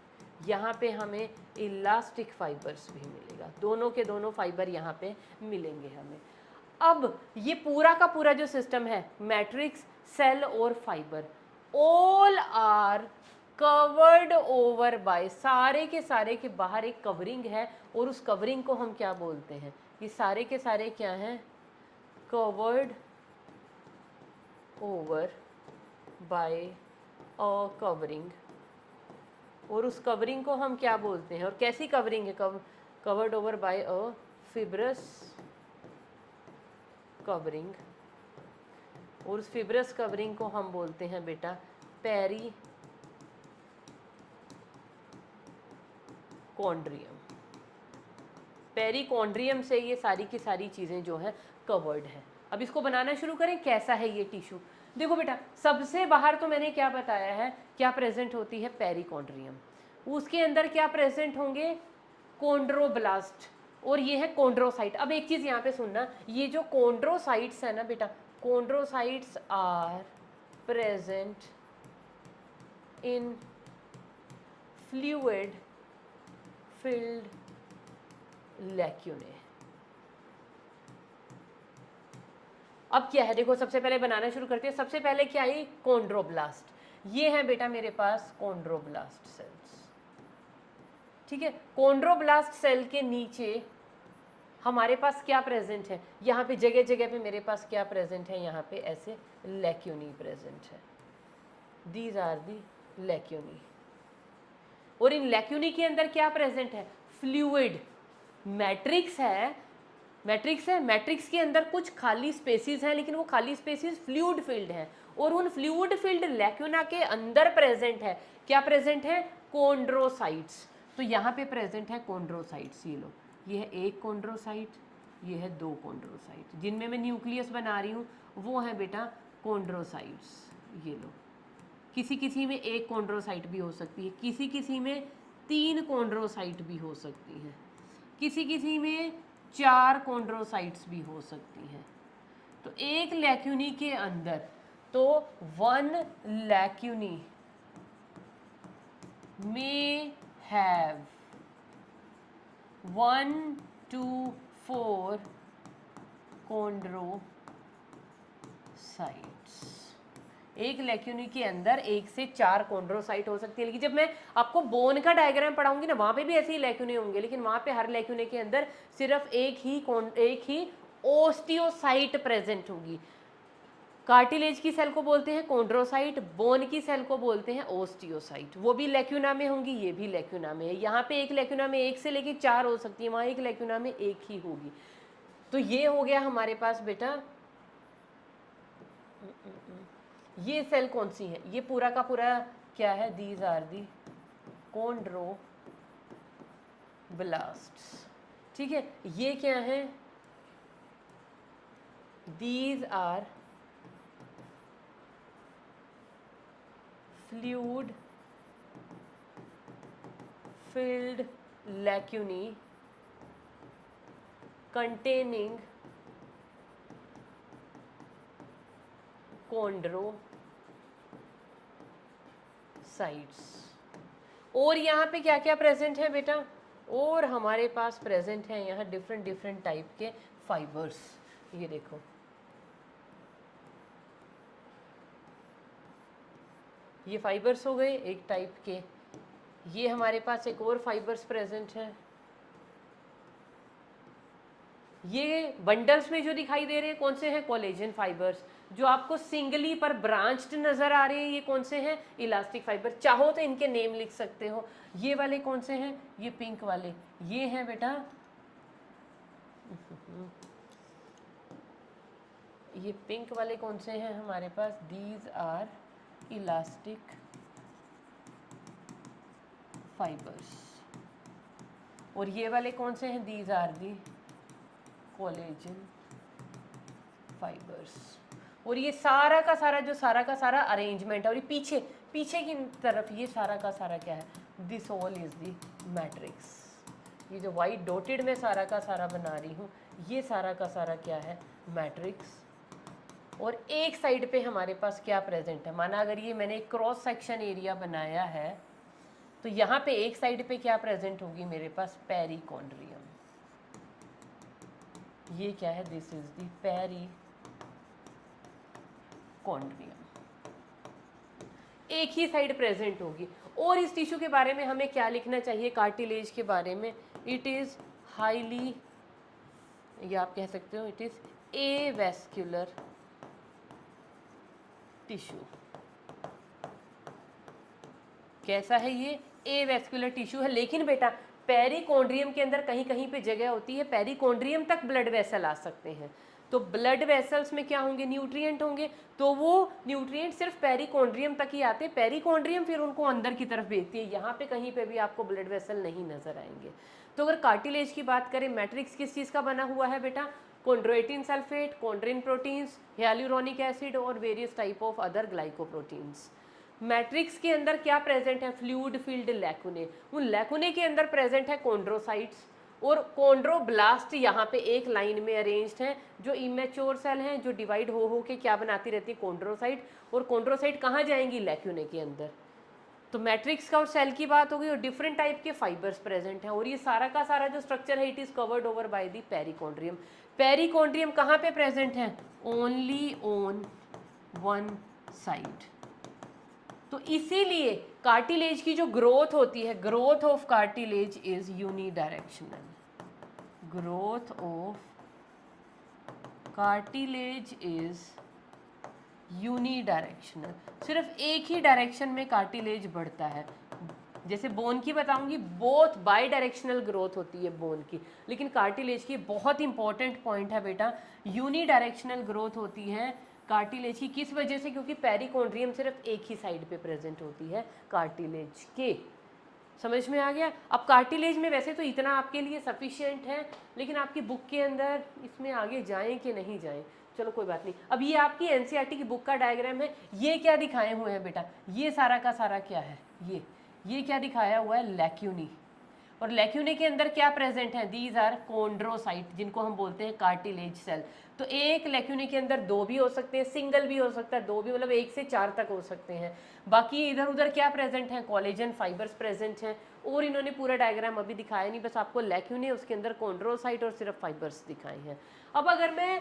यहाँ पे हमें इलास्टिक फाइबर्स भी मिलेगा, दोनों के दोनों फाइबर यहाँ पे मिलेंगे हमें। अब ये पूरा का पूरा जो सिस्टम है, मैट्रिक्स, सेल और fibre, all are covered over by, सारे के बाहर एक कवरिंग है, और उस कवरिंग को हम क्या बोलते हैं? ये सारे के सारे क्या हैं? Covered over bye a covering. और उस कवरिंग को हम क्या बोलते हैं? और कैसी कवरिंग है? कवर्ड ओवर बाय अ फिब्रस कवरिंग। और उस फिब्रस कवरिंग को हम बोलते हैं बेटा पेरिकॉन्ड्रियम। पेरिकॉन्ड्रियम से ये सारी की सारी चीज़ें जो हैं कवर्ड है। अब इसको बनाना शुरू करें। कैसा है ये टिश्यू? देखो बेटा, सबसे बाहर तो मैंने क्या बताया है, क्या प्रेजेंट होती है? पेरिकॉन्ड्रियम। उसके अंदर क्या प्रेजेंट होंगे? कोंड्रोब्लास्ट, और ये है कोंड्रोसाइट। अब एक चीज़ यहाँ पे सुनना, ये जो कोंड्रोसाइट्स है ना बेटा, chondrocytes are present in fluid filled lacunae. अब क्या है, देखो सबसे पहले बनाना शुरू करते हैं। सबसे पहले क्या है? कोंड्रोब्लास्ट। ये है बेटा मेरे पास कोंड्रोब्लास्ट सेल्स, ठीक है। कोंड्रोब्लास्ट सेल के नीचे हमारे पास क्या प्रेजेंट है? यहाँ पे जगह जगह पे मेरे पास क्या प्रेजेंट है? यहाँ पे ऐसे लैक्यूनी प्रेजेंट है। These are the lacunae. और इन लैक्यूनी के अंदर क्या प्रेजेंट है? फ्लूइड मैट्रिक्स है। मैट्रिक्स के अंदर कुछ खाली स्पेसिस हैं, लेकिन वो खाली स्पेसिस फ्लूइड फील्ड हैं। और उन फ्लूइड फील्ड लैक्यूना के अंदर प्रेजेंट है, क्या प्रेजेंट है? कोंड्रोसाइट्स। तो यहाँ पे प्रेजेंट है कोंड्रोसाइट्स। ये लो, ये है एक कोंड्रोसाइट, ये है दो कोंड्रोसाइट। जिनमें मैं न्यूक्लियस बना रही हूँ वो है बेटा कोंड्रोसाइट्स। ये लो, किसी किसी में एक कोंड्रोसाइट भी हो सकती है, किसी किसी में 3 कोंड्रोसाइट भी हो सकती हैं, किसी किसी में 4 कोंड्रोसाइट्स भी हो सकती हैं। तो एक लैक्यूनी के अंदर, तो 1 लैक्यूनी में हैव 1 to 4 कोंड्रोसाइट्स। एक लैक्यूनी के अंदर 1 से 4 कोंड्रोसाइट हो सकती है। लेकिन जब मैं आपको बोन का डायग्राम पढ़ाऊंगी ना, वहाँ पे भी ऐसे ही लैक्यूने होंगे, लेकिन वहाँ पे हर लैक्यूने के अंदर सिर्फ एक ही ओस्टियोसाइट प्रेजेंट होगी। कार्टिलेज की सेल को बोलते हैं कोंड्रोसाइट, बोन की सेल को बोलते हैं ओस्टियोसाइट। वो भी लैक्यूना में होंगी, ये भी लैक्यूना में है। यहाँ पे एक लैक्यूना में 1 से लेके 4 हो सकती है, वहाँ एक लैक्यूना में 1 ही होगी। तो ये हो गया हमारे पास बेटा। ये सेल कौन सी है? ये पूरा का पूरा क्या है? दीज आर दी कोंड्रोब्लास्ट्स, ठीक है। ये क्या है? These are fluid filled lacunae containing chondrocytes। और यहाँ पे क्या क्या प्रेजेंट है बेटा? और हमारे पास प्रेजेंट है यहाँ डिफरेंट टाइप के फाइबर्स। ये देखो, ये फाइबर्स हो गए एक टाइप के। ये हमारे पास एक और फाइबर्स प्रेजेंट है। ये बंडल्स में जो दिखाई दे रहे हैं कौन से हैं? Collagen fibres. जो आपको सिंगली पर ब्रांच्ड नजर आ रहे हैं ये कौन से हैं? Elastic fibre. चाहो तो इनके नेम लिख सकते हो। ये वाले कौन से हैं? ये पिंक वाले, ये हैं बेटा ये पिंक वाले कौन से हैं हमारे पास? These are elastic fibres. और ये वाले कौन से हैं? These are the collagen fibres. और ये सारा का सारा जो सारा का सारा अरेंजमेंट है, और ये पीछे की तरफ ये सारा का सारा क्या है? This all is the matrix. ये जो वाइट डॉटेड में सारा का सारा बना रही हूँ, ये सारा का सारा क्या है? मैट्रिक्स। और एक साइड पे हमारे पास क्या प्रेजेंट है? माना अगर ये मैंने क्रॉस सेक्शन एरिया बनाया है, तो यहाँ पे एक साइड पे क्या प्रेजेंट होगी मेरे पास? पेरिकॉन्ड्रियम। ये क्या है? This is the perichondrium. एक ही साइड प्रेजेंट होगी। और इस टिश्यू के बारे में हमें क्या लिखना चाहिए? कार्टिलेज के बारे में, इट इज हाईली, या आप कह सकते हो इट इज एवेस्क्युलर टिश्यू। कैसा है ये? एवेस्क्युलर टिश्यू है। लेकिन बेटा पेरिकॉन्ड्रियम के अंदर कहीं कहीं पे जगह होती है, पेरिकॉन्ड्रियम तक ब्लड वेसल आ सकते हैं। तो ब्लड वेसल्स में क्या होंगे? न्यूट्रिएंट होंगे। तो वो न्यूट्रिएंट सिर्फ पेरिकॉन्ड्रियम तक ही आते हैं, पेरिकॉन्ड्रियम फिर उनको अंदर की तरफ भेजती है। यहाँ पे कहीं पे भी आपको ब्लड वेसल नहीं नजर आएंगे। तो अगर कार्टिलेज की बात करें, मैट्रिक्स किस चीज़ का बना हुआ है बेटा? Chondroitin sulphate, chondrin proteins, hyaluronic acid और various type of other glycoproteins. Matrix के अंदर क्या प्रेजेंट है? Fluid filled lacunae. उन लैकुने के अंदर प्रेजेंट है कॉन्ड्रोसाइट्स और कॉन्ड्रोब्लास्ट यहाँ पे एक लाइन में अरेंज्ड हैं, जो इमेच्योर सेल हैं, जो डिवाइड हो के क्या बनाती रहती है? कॉन्ड्रोसाइट। और कॉन्ड्रोसाइट कहाँ जाएंगी? लैक्यूने के अंदर। तो मैट्रिक्स का और सेल की बात हो गई, और डिफरेंट टाइप के फाइबर्स प्रेजेंट हैं, और ये सारा का सारा जो स्ट्रक्चर है it is covered over by the perichondrium. Perichondrium कहाँ पे प्रेजेंट है? Only on one side. तो इसीलिए कार्टिलेज की जो ग्रोथ होती है, growth of cartilage is unidirectional. Growth of cartilage is unidirectional. सिर्फ एक ही डायरेक्शन में कार्टिलेज बढ़ता है। जैसे बोन की बताऊंगी, बोथ बाई डायरेक्शनल ग्रोथ होती है बोन की, लेकिन कार्टिलेज की बहुत इंपॉर्टेंट पॉइंट है बेटा, यूनिडायरेक्शनल ग्रोथ होती है कार्टिलेज की। किस वजह से? क्योंकि पेरिकॉन्ड्रियम सिर्फ एक ही साइड पे प्रेजेंट होती है कार्टिलेज के। समझ में आ गया? अब कार्टिलेज में वैसे तो इतना आपके लिए सफिशिएंट है, लेकिन आपकी बुक के अंदर इसमें आगे जाएं कि नहीं जाएं, चलो कोई बात नहीं। अब ये आपकी एनसीईआरटी की बुक का डायग्राम है। ये क्या दिखाए हुए हैं बेटा? ये सारा का सारा क्या है? ये क्या दिखाया हुआ है? लैक्यूनी। और लैक्यूने के अंदर क्या प्रेजेंट है? दीज आर कॉन्ड्रोसाइट, जिनको हम बोलते हैं कार्टिलेज सेल। तो एक लैक्यूने के अंदर दो भी हो सकते हैं, सिंगल भी हो सकता है, दो भी, मतलब एक से चार तक हो सकते हैं। बाकी इधर उधर क्या प्रेजेंट है? कोलेजन फाइबर्स प्रेजेंट हैं। और इन्होंने पूरा डायग्राम अभी दिखाया नहीं, बस आपको लैक्यूने, उसके अंदर कॉन्ड्रोसाइट और सिर्फ फाइबर्स दिखाए हैं। अब अगर मैं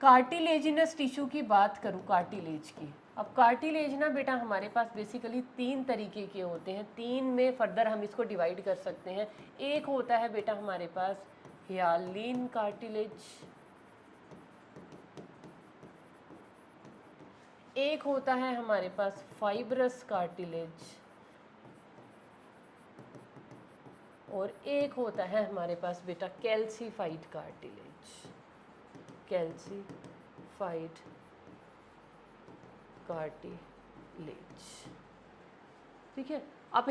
कार्टिलेजिनस टिश्यू की बात करूं, कार्टिलेज की, अब कार्टिलेज ना बेटा हमारे पास बेसिकली तीन तरीके के होते हैं, तीन में फर्दर हम इसको डिवाइड कर सकते हैं। एक होता है बेटा हमारे पास हियालिन कार्टिलेज, एक होता है हमारे पास फाइब्रस कार्टिलेज, और एक होता है हमारे पास बेटा कैल्सीफाइड कार्टिलेज। कैल्सीफाइड कार्टिलेज, ठीक है। अब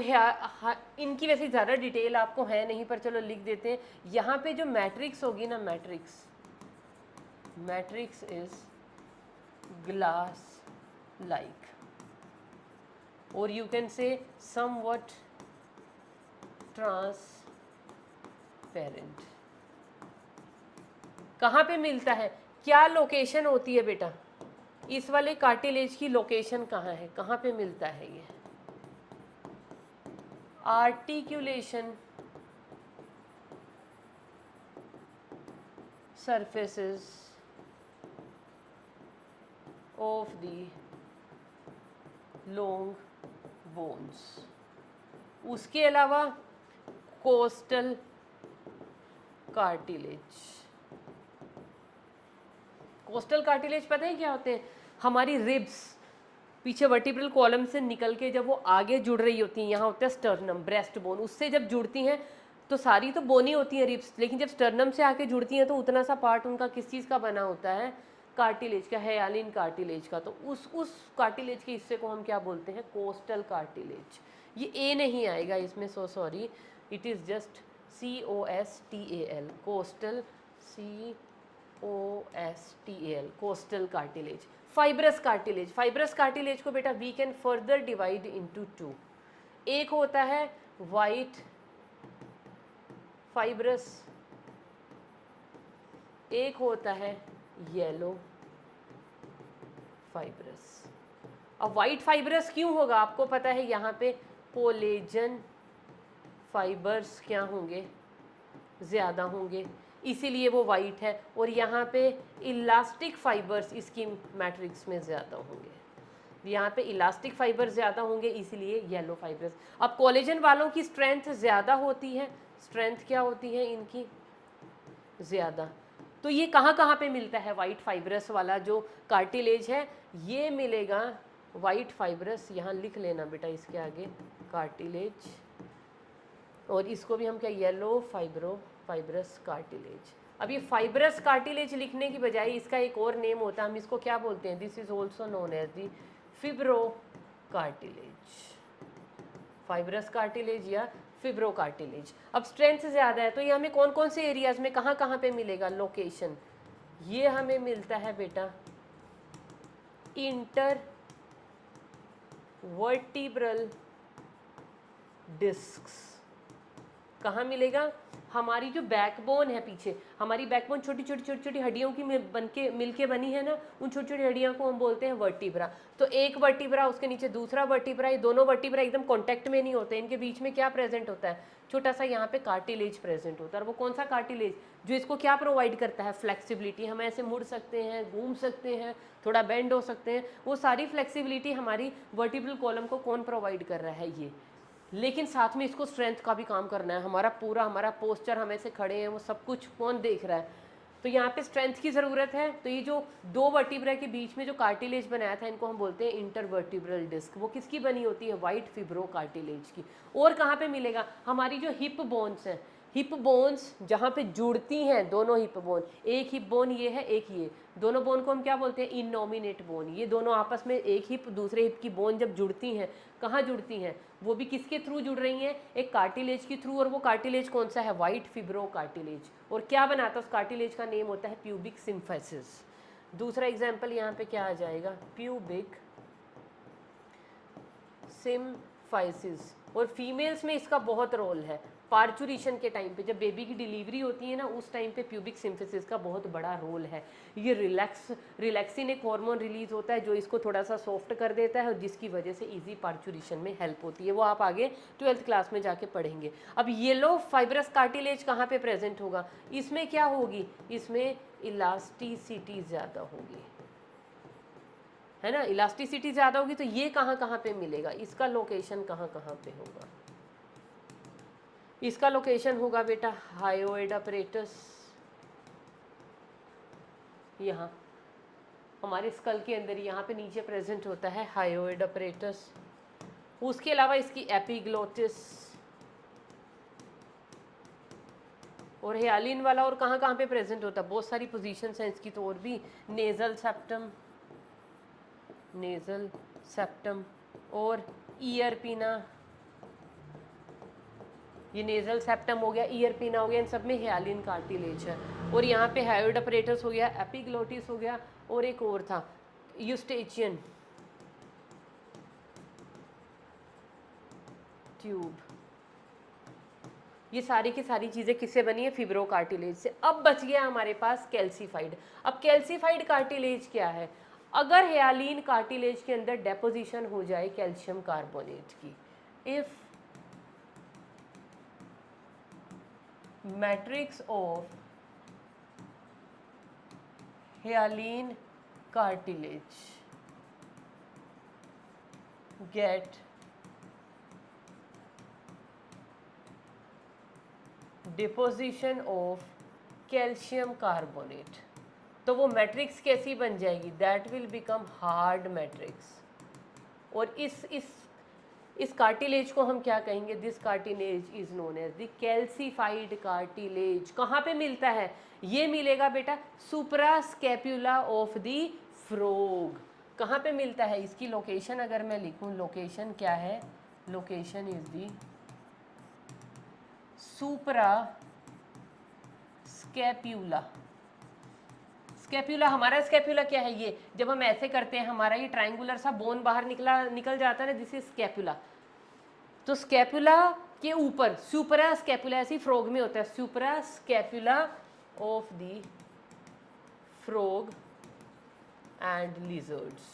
इनकी वैसे ज़्यादा डिटेल आपको है नहीं, पर चलो लिख देते हैं। यहाँ पे जो मैट्रिक्स होगी ना, मैट्रिक्स इज ग्लास लाइक, और you can say somewhat transparent. कहाँ पे मिलता है? क्या लोकेशन होती है बेटा? इस वाले कार्टिलेज की लोकेशन कहाँ है? कहाँ पे मिलता है ये? Articulation surfaces of the long bones। उसके अलावा कोस्टल कार्टिलेज। कोस्टल कार्टिलेज पता है क्या होते हैं? हमारी रिब्स पीछे वर्टिब्रल कॉलम से निकल के जब वो आगे जुड़ रही होती हैं, यहाँ होता है स्टर्नम, ब्रेस्ट बोन, उससे जब जुड़ती हैं तो सारी तो बोनी होती है रिब्स, लेकिन जब स्टर्नम से आके जुड़ती हैं तो उतना सा पार्ट उनका किस चीज़ का बना होता है? कार्टिलेज का, हियालिन कार्टिलेज का। तो उस कार्टिलेज के हिस्से को हम क्या बोलते हैं? Costal cartilage. ये ए नहीं आएगा इसमें, so sorry, it is just COSTAL, costal, COSTAL, costal cartilage. Fibrous cartilage, fibrous cartilage को बेटा we can further divide into two. एक होता है वाइट फाइब्रस, एक होता है येलो फाइब्रस। अब वाइट फाइब्रस क्यों होगा? आपको पता है यहाँ पे कोलेजन फाइबर्स क्या होंगे? ज़्यादा होंगे, इसीलिए वो वाइट है। और यहाँ पे इलास्टिक फाइबर्स इसकी मैट्रिक्स में ज़्यादा होंगे, यहाँ पे इलास्टिक फाइबर ज़्यादा होंगे, इसीलिए येलो फाइबर्स। अब कोलेजन वालों की स्ट्रेंथ ज़्यादा होती है, स्ट्रेंथ क्या होती है इनकी? ज़्यादा। तो ये कहाँ कहाँ पे मिलता है? वाइट फाइब्रस वाला जो कार्टिलेज है ये मिलेगा वाइट फाइब्रस, यहाँ लिख लेना बेटा इसके आगे कार्टिलेज, और इसको भी हम क्या, येलो फाइब्रस कार्टिलेज। अब ये फाइब्रस कार्टिलेज लिखने की बजाय इसका एक और नेम होता है, हम इसको क्या बोलते हैं? This is also known as the fibro cartilage. Fibrous cartilage या फिब्रोकार्टिलेज। अब स्ट्रेंथ ज़्यादा है तो ये हमें कौन कौन से एरियाज में कहाँ कहाँ पे मिलेगा, लोकेशन, ये हमें मिलता है बेटा इंटर वर्टिब्रल डिस्क्स। कहाँ मिलेगा, हमारी जो बैकबोन है पीछे, हमारी बैकबोन छोटी छोटी छोटी छोटी हड्डियों की मिलके बनी है ना, उन छोटी छोटी हड्डियों को हम बोलते हैं वर्टिब्रा। तो एक वर्टिब्रा, उसके नीचे दूसरा वर्टिब्रा, ये दोनों वर्टिब्रा एकदम कांटेक्ट में नहीं होते, इनके बीच में क्या प्रेजेंट होता है, छोटा सा यहाँ पे कार्टिलेज प्रेजेंट होता है। और वो कौन सा कार्टिलेज, जो इसको क्या प्रोवाइड करता है, फ्लेक्सिबिलिटी। हम ऐसे मुड़ सकते हैं, घूम सकते हैं, थोड़ा बेंड हो सकते हैं, वो सारी फ्लेक्सिबिलिटी हमारी वर्टिब्रल कॉलम को कौन प्रोवाइड कर रहा है, ये। लेकिन साथ में इसको स्ट्रेंथ का भी काम करना है, हमारा पोस्चर, हम ऐसे खड़े हैं, वो सब कुछ कौन देख रहा है, तो यहाँ पे स्ट्रेंथ की ज़रूरत है। तो ये जो दो वर्टिब्रा के बीच में जो कार्टिलेज बनाया था, इनको हम बोलते हैं इंटरवर्टिब्रल डिस्क। वो किसकी बनी होती है, वाइट फिब्रो कार्टिलेज की। और कहाँ पे मिलेगा, हमारी जो हिप बोन्स हैं, हिप बोन्स जहाँ पे जुड़ती हैं दोनों हिप बोन, एक हिप बोन ये है, एक ये, दोनों बोन को हम क्या बोलते हैं, इननोमिनेट बोन। ये दोनों आपस में एक हिप दूसरे हिप की बोन जब जुड़ती हैं, कहाँ जुड़ती हैं, वो भी किसके थ्रू जुड़ रही हैं, एक कार्टिलेज के थ्रू। और वो कार्टिलेज कौन सा है, वाइट फिब्रो कार्टिलेज। और क्या बनाता है उस कार्टिलेज का नेम होता है प्यूबिक सिम्फाइसिस। दूसरा एग्जाम्पल यहाँ पे क्या आ जाएगा, प्यूबिक सिम्फाइसिस। और फीमेल्स में इसका बहुत रोल है, पार्चुरेशन के टाइम पे, जब बेबी की डिलीवरी होती है ना, उस टाइम पे प्यूबिक सिम्फाइसिस का बहुत बड़ा रोल है। ये रिलैक्सिन एक हार्मोन रिलीज होता है जो इसको थोड़ा सा सॉफ्ट कर देता है, और जिसकी वजह से इजी पार्चुरेशन में हेल्प होती है। वो आप आगे 12th क्लास में जाके पढ़ेंगे। अब येलो फाइब्रस कार्टिलेज कहाँ पे प्रेजेंट होगा, इसमें क्या होगी, इसमें इलास्टिसिटी ज़्यादा होगी, है ना, इलास्टिसिटी ज़्यादा होगी। तो ये कहाँ कहाँ पे मिलेगा, इसका लोकेशन कहाँ कहाँ पे होगा, इसका लोकेशन होगा बेटा हायोइड अपरेटस, यहाँ हमारे स्कल के अंदर, यहाँ पे नीचे प्रेजेंट होता है हायोइड अपरेटस। उसके अलावा इसकी एपिग्लोटिस और हियालिन वाला, और कहाँ कहाँ पे प्रेजेंट होता है, बहुत सारी पोजीशंस हैं इसकी तो, और भी नेजल सेप्टम, नेजल सेप्टम और ईयर पिना, ये नेजल सेप्टम हो गया, ईयर पिना हो गया, इन सब में हियालिन कार्टिलेज है। और यहाँ पे हायोइड अपरेटस हो गया, एपिग्लोटिस हो गया, और एक और था यूस्टेचियन ट्यूब। ये सारी की सारी चीज़ें किससे बनी है, फिब्रो कार्टिलेज से। अब बच गया हमारे पास कैल्सीफाइड। अब कैल्सीफाइड कार्टिलेज क्या है, अगर हियालिन कार्टिलेज के अंदर डेपोजिशन हो जाए कैल्शियम कार्बोनेट की, if matrix of hyaline cartilage get deposition of calcium carbonate, तो वो मैट्रिक्स कैसी बन जाएगी, that will become hard matrix. और इस कार्टिलेज को हम क्या कहेंगे, this cartilage is known as the calcified cartilage. कहाँ पे मिलता है, ये मिलेगा बेटा supra scapula of the frog. कहाँ पे मिलता है, इसकी लोकेशन अगर मैं लिखूं, लोकेशन क्या है, location is the supra scapula. Scapula, हमारा स्कैपुला क्या है, ये जब हम ऐसे करते हैं हमारा ये ट्रायंगुलर सा बोन बाहर निकल जाता है ना, दिस इज स्कैपुला। तो स्कैपुला के ऊपर सुपरा स्कैपुला, ऐसी फ्रॉग में होता है, supra scapula of the frog and lizards,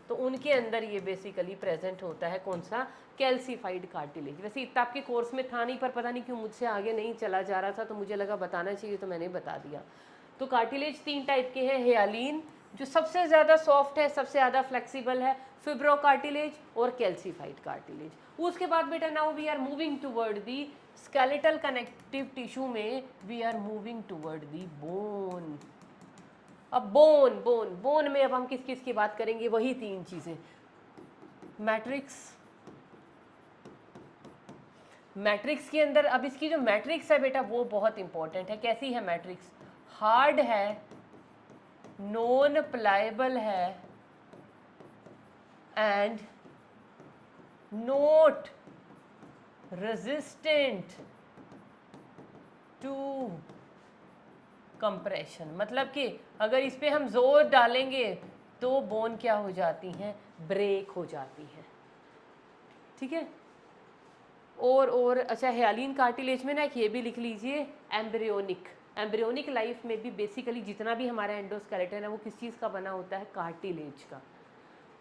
तो उनके अंदर ये बेसिकली प्रेजेंट होता है कौन सा, कैल्सीफाइड कार्टिलेज। वैसे इतना आपके कोर्स में था नहीं, पर पता नहीं क्यों मुझसे आगे नहीं चला जा रहा था, तो मुझे लगा बताना चाहिए, तो मैंने बता दिया। तो कार्टिलेज 3 टाइप के हैं, हियालिन जो सबसे ज़्यादा सॉफ्ट है, सबसे ज़्यादा फ्लेक्सिबल है, फिब्रो कार्टिलेज और कैल्सीफाइड कार्टिलेज। उसके बाद बेटा now we are moving toward the skeletal connective tissue में we are moving toward the bone. अब बोन में अब हम किस किस की बात करेंगे, वही 3 चीज़ें, मैट्रिक्स के अंदर। अब इसकी जो मैट्रिक्स है बेटा वो बहुत इंपॉर्टेंट है। कैसी है मैट्रिक्स, हार्ड है, नॉन प्लायबल है, and not resistant to compression, मतलब कि अगर इस पे हम जोर डालेंगे तो बोन क्या हो जाती हैं, ब्रेक हो जाती हैं, ठीक है। और अच्छा, हेलिन कार्टिलेज में ना एक ये भी लिख लीजिए, एम्ब्रियोनिक लाइफ में भी बेसिकली जितना भी हमारा एंडोस्केलेटन है वो किस चीज़ का बना होता है, कार्टिलेज का।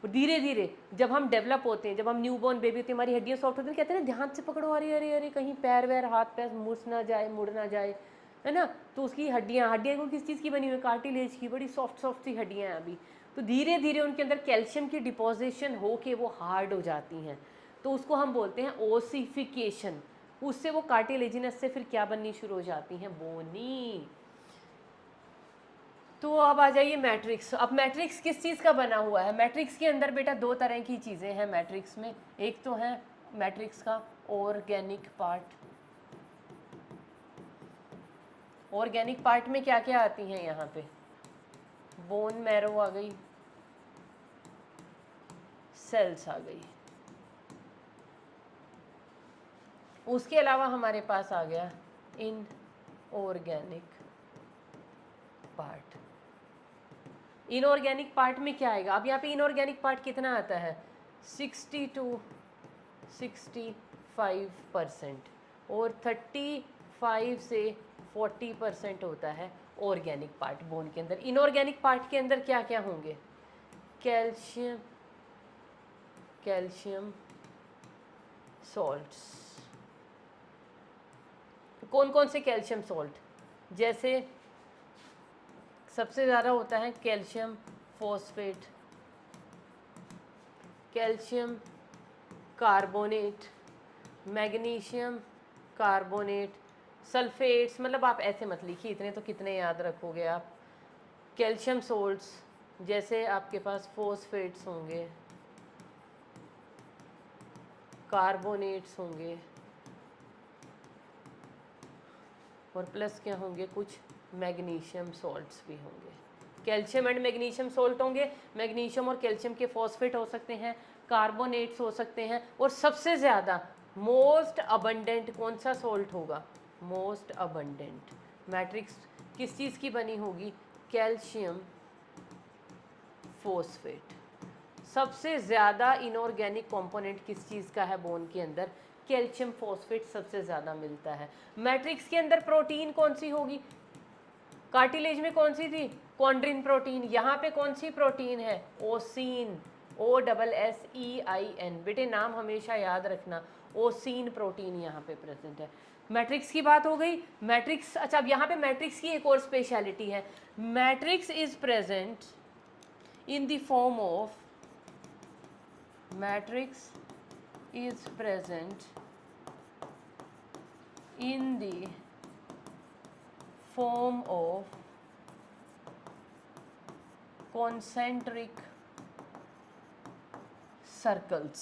धीरे धीरे जब हम डेवलप होते हैं, जब हम न्यूबॉर्न बेबी होते हैं, हमारी हड्डियाँ सॉफ्ट होती हैं, कहते हैं ना ध्यान से पकड़ो, अरे अरे अरे कहीं पैर वैर हाथ पैर मुड़ ना जाए, है ना। तो उसकी हड्डियाँ को किस चीज़ की बनी हुई है, कार्टिलेज की, बड़ी सॉफ्ट सी हड्डियाँ हैं अभी। तो धीरे धीरे उनके अंदर कैल्शियम की डिपोजिशन हो के वो हार्ड हो जाती हैं, तो उसको हम बोलते हैं ओसिफिकेशन। उससे वो कार्टिलेजिनस से फिर क्या बननी शुरू हो जाती हैं, बोनी। तो अब आ जाइए मैट्रिक्स। अब मैट्रिक्स किस चीज़ का बना हुआ है, मैट्रिक्स के अंदर बेटा दो तरह की चीज़ें हैं मैट्रिक्स में। एक तो है मैट्रिक्स का ऑर्गेनिक पार्ट। ऑर्गेनिक पार्ट में क्या क्या आती हैं, यहाँ पे बोन मैरो आ गई, सेल्स आ गई। उसके अलावा हमारे पास आ गया in organic part. Inorganic part में क्या आएगा, अब यहाँ पे इनऑर्गेनिक पार्ट कितना आता है, 60 to 65%, और 35 से 40% होता है ऑर्गेनिक पार्ट बोन के अंदर। इनऑर्गेनिक पार्ट के अंदर क्या क्या होंगे, कैल्शियम सॉल्ट्स। कौन कौन से कैल्शियम सॉल्ट, जैसे सबसे ज़्यादा होता है calcium phosphate, calcium carbonate, magnesium carbonate, sulphates, मतलब आप ऐसे मत लिखिए, इतने तो कितने याद रखोगे आप। कैल्शियम सोल्ट्स, जैसे आपके पास फॉस्फेट्स होंगे, कार्बोनेट्स होंगे, और प्लस क्या होंगे, कुछ मैग्नीशियम सॉल्ट्स भी होंगे। कैल्शियम एंड मैग्नीशियम सॉल्ट होंगे, मैग्नीशियम और कैल्शियम के फॉस्फेट हो सकते हैं, कार्बोनेट्स हो सकते हैं, और सबसे ज़्यादा मोस्ट अबंडेंट कौन सा सॉल्ट होगा, मोस्ट अबंडेंट मैट्रिक्स किस चीज़ की बनी होगी, कैल्शियम फॉस्फेट। सबसे ज़्यादा इनऑर्गेनिक कंपोनेंट किस चीज़ का है बोन के अंदर, कैल्शियम फॉस्फेट सबसे ज़्यादा मिलता है। मैट्रिक्स के अंदर प्रोटीन कौन सी होगी, कार्टिलेज में कौन सी थी, कॉन्ड्रिन प्रोटीन। यहाँ पे कौन सी प्रोटीन है, ओसीन, OSSEIN। बेटे नाम हमेशा याद रखना, ओसीन प्रोटीन यहाँ पे प्रेजेंट है। मैट्रिक्स की बात हो गई। मैट्रिक्स, अच्छा अब यहाँ पे मैट्रिक्स की एक और स्पेशलिटी है, matrix is present in the form of, matrix is present in the form of concentric circles,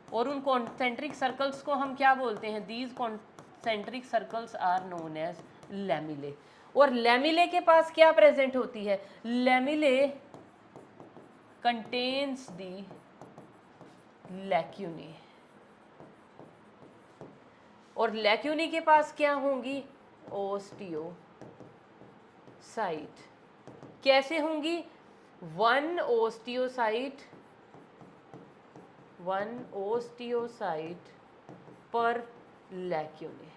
और उन concentric circles को हम क्या बोलते हैं, these concentric circles are known as lamellae। और लैमिले के पास क्या प्रेजेंट होती है, लैमिले contains the लैक्यूनी, और लैक्यूनी के पास क्या होंगी, ओस्टियोसाइट। कैसे होंगी, वन ओस्टियोसाइट पर लैक्यूनी।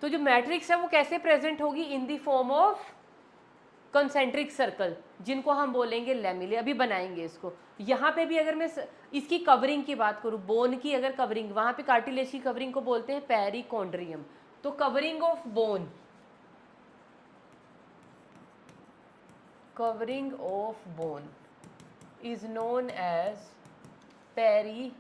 तो जो मैट्रिक्स है वो कैसे प्रेजेंट होगी, in the form of concentric circle, जिनको हम बोलेंगे लैमिले। अभी बनाएंगे इसको। यहाँ पे भी अगर मैं इसकी कवरिंग की बात करूँ, बोन की अगर कवरिंग, वहाँ पे कार्टिलेज की कवरिंग को बोलते हैं पेरिकॉन्ड्रियम। तो covering of bone, covering of bone is known as periosteum.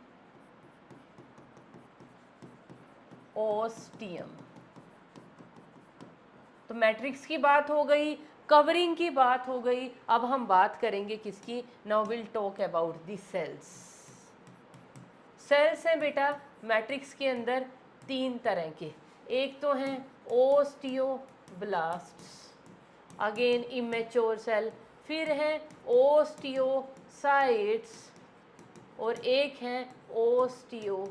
तो मैट्रिक्स की बात हो गई, कवरिंग की बात हो गई। अब हम बात करेंगे किसकी, now will talk about the cells. Cells हैं बेटा मैट्रिक्स के अंदर तीन तरह के, एक तो हैं ओस्टियोब्लास्ट्स, अगेन इमेच्योर सेल, फिर हैं ओस्टियोसाइट्स, और एक है ओस्टियोक्लास्ट्स।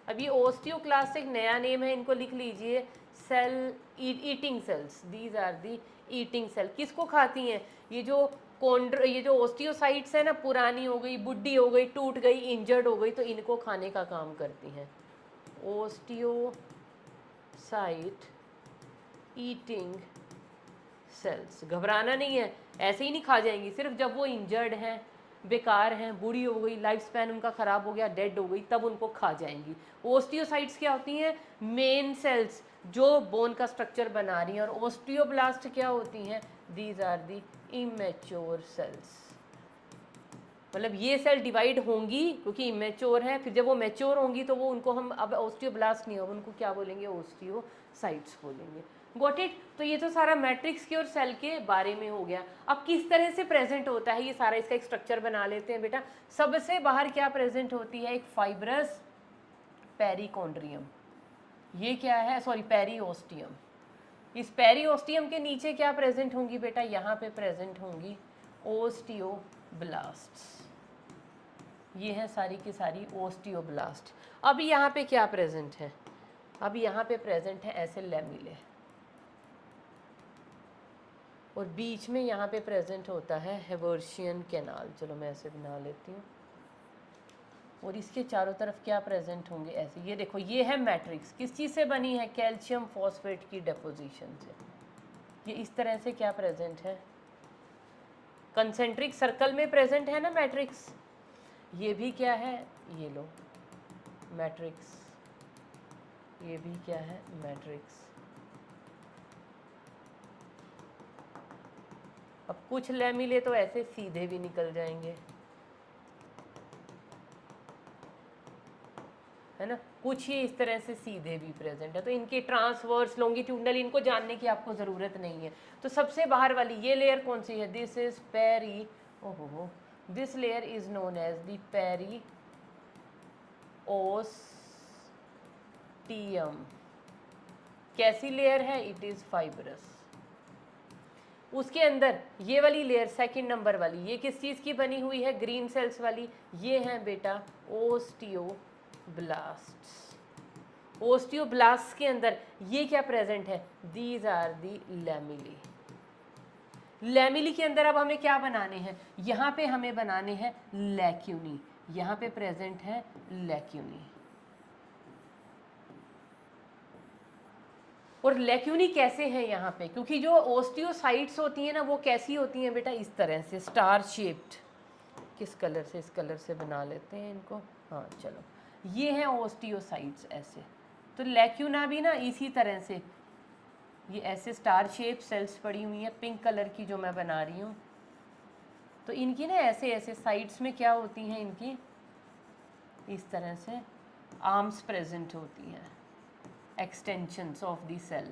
अब ये ओस्टियोक्लास्ट एक नया नेम है, इनको लिख लीजिए, cell eating cells, these are the eating cell. किसको खाती हैं? ये जो ओस्टियोसाइट्स है ना, पुरानी हो गई, बुढ़ी हो गई, टूट गई, इंजर्ड हो गई, तो इनको खाने का काम करती हैं। Osteocyte eating cells. घबराना नहीं है, ऐसे ही नहीं खा जाएंगी, सिर्फ जब वो इंजर्ड हैं, बेकार हैं, बूढ़ी हो गई, लाइफ स्पैन उनका ख़राब हो गया, डेड हो गई, तब उनको खा जाएंगी। ओस्टियोसाइट्स क्या होती हैं? मेन सेल्स जो बोन का स्ट्रक्चर बना रही हैं। और ओस्टियोब्लास्ट क्या होती हैं? These are the immature cells. मतलब ये सेल डिवाइड होंगी क्योंकि इमेच्योर है, फिर जब वो मैच्योर होंगी तो वो उनको हम अब ओस्टियोब्लास्ट नहीं होगा, उनको क्या बोलेंगे? ओस्टियोसाइट्स बोलेंगे। Got it? तो ये तो सारा मैट्रिक्स के और सेल के बारे में हो गया। अब किस तरह से प्रेजेंट होता है ये सारा, इसका एक स्ट्रक्चर बना लेते हैं बेटा। सबसे बाहर क्या प्रेजेंट होती है? एक फाइब्रस पेरिकॉन्ड्रियम। ये क्या है? Sorry, periosteum. इस पेरिओस्टियम के नीचे क्या प्रेजेंट होंगी बेटा? यहाँ पे प्रेजेंट होंगी ओस्टियोब्लास्ट्स। ये है सारी की सारी ओस्टियोब्लास्ट। अब यहाँ पे क्या प्रेजेंट है? अब यहाँ पे प्रेजेंट है ऐसे लैमिले, और बीच में यहाँ पे प्रेजेंट होता है हेवर्शियन कैनाल। चलो मैं ऐसे बना लेती हूँ। और इसके चारों तरफ क्या प्रेजेंट होंगे? ऐसे। ये देखो, ये है मैट्रिक्स, किस चीज़ से बनी है? कैल्शियम फॉस्फेट की डेपोजिशन से। ये इस तरह से क्या प्रेजेंट है? कंसेंट्रिक सर्कल में प्रेजेंट है ना मैट्रिक्स। ये भी क्या है? ये लो मैट्रिक्स। ये भी क्या है? मैट्रिक्स। अब कुछ लैमिले तो ऐसे सीधे भी निकल जाएंगे, है ना, कुछ ये इस तरह से सीधे भी प्रेजेंट है। तो इनके ट्रांसवर्स, लॉन्गिट्यूडनल, इनको जानने की आपको ज़रूरत नहीं है। तो सबसे बाहर वाली ये लेयर कौन सी है? दिस इज पेरी, ओहो, this layer is known as the periosteum. कैसी लेयर है? It is fibrous. उसके अंदर ये वाली लेयर सेकंड नंबर वाली, ये किस चीज़ की बनी हुई है? ग्रीन सेल्स वाली। ये है बेटा ओस्टियोब्लास्ट्स। ओस्टियोब्लास्ट के अंदर ये क्या प्रेजेंट है? These are the lamellae. Lamellae के अंदर अब हमें क्या बनाने हैं? यहाँ पे हमें बनाने हैं लैक्यूनी। यहाँ पे प्रेजेंट है लैक्यूनी। और लैक्यूनी कैसे हैं यहाँ पे? क्योंकि जो ओस्टियोसाइट्स होती हैं ना, वो कैसी होती हैं बेटा? इस तरह से स्टार शेप्ड। किस कलर से? इस कलर से बना लेते हैं इनको। हाँ चलो, ये हैं ओस्टियोसाइट्स ऐसे। तो लैक्यूना भी ना इसी तरह से, ये ऐसे स्टार शेप सेल्स पड़ी हुई हैं, पिंक कलर की जो मैं बना रही हूँ। तो इनकी ना ऐसे ऐसे साइड्स में क्या होती हैं? इनकी इस तरह से आर्म्स प्रेजेंट होती हैं, एक्सटेंशंस ऑफ द सेल।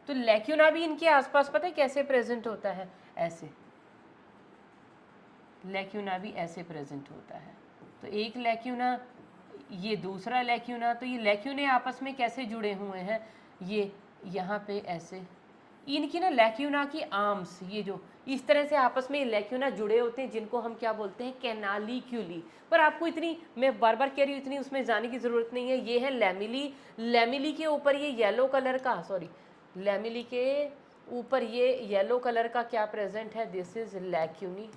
तो लैक्यूना भी इनके आसपास पता है कैसे प्रेजेंट होता है? ऐसे। लैक्यूना भी ऐसे प्रेजेंट होता है। तो एक लैक्यूना, ये दूसरा लैक्यूना। तो ये लैक्यूने आपस में कैसे जुड़े हुए हैं? ये यहाँ पे ऐसे, इनकी ना लैक्यूना की आर्म्स, ये जो इस तरह से आपस में लैक्यूना जुड़े होते हैं, जिनको हम क्या बोलते हैं? कैनालिक्यूली। पर आपको इतनी, मैं बार बार कह रही हूँ, इतनी उसमें जाने की ज़रूरत नहीं है। ये है लैमिली। लैमिली के ऊपर ये येलो कलर का, सॉरी, लैमिली के ऊपर ये येलो कलर का क्या प्रेजेंट है? This is लैक्यूनी।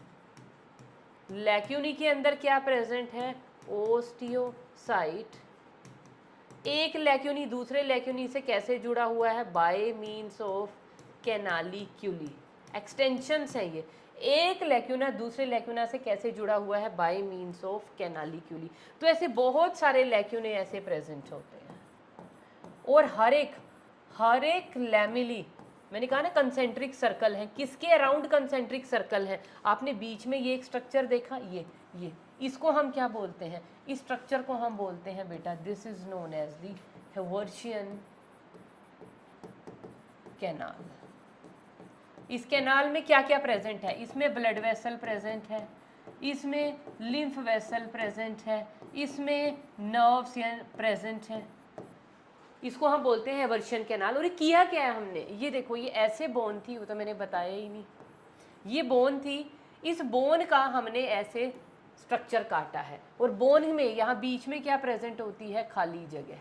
लैक्यूनी के अंदर क्या प्रेजेंट है? ओस्टियोसाइट। एक लैक्यूनी दूसरे लैक्यूनी से कैसे जुड़ा हुआ है? By means of canaliculi. Extensions हैं ये। एक लैक्यूना दूसरे लैक्यूना से कैसे जुड़ा हुआ है? By means of canaliculi. तो ऐसे बहुत सारे लैक्यूने ऐसे प्रेजेंट होते हैं। और हर एक लैमिली, मैंने कहा ना कंसेंट्रिक सर्कल है। किसके अराउंड कंसेंट्रिक सर्कल है? आपने बीच में ये एक स्ट्रक्चर देखा, ये इसको हम क्या बोलते हैं? इस स्ट्रक्चर को हम बोलते हैं बेटा, this is known as the Haversian canal. इस कैनाल में क्या क्या प्रेजेंट है? इसमें ब्लड वेसल प्रेजेंट है, इसमें लिम्फ वेसल प्रेजेंट है, इसमें नर्व्स प्रेजेंट है। इसको हम बोलते हैं हेवर्शियन कैनाल। और ये किया क्या है हमने? ये देखो, ये ऐसे बोन थी, वो तो मैंने बताया ही नहीं। ये बोन थी, इस बोन का हमने ऐसे स्ट्रक्चर काटा है और बोन में यहाँ बीच में क्या प्रेजेंट होती है, खाली जगह।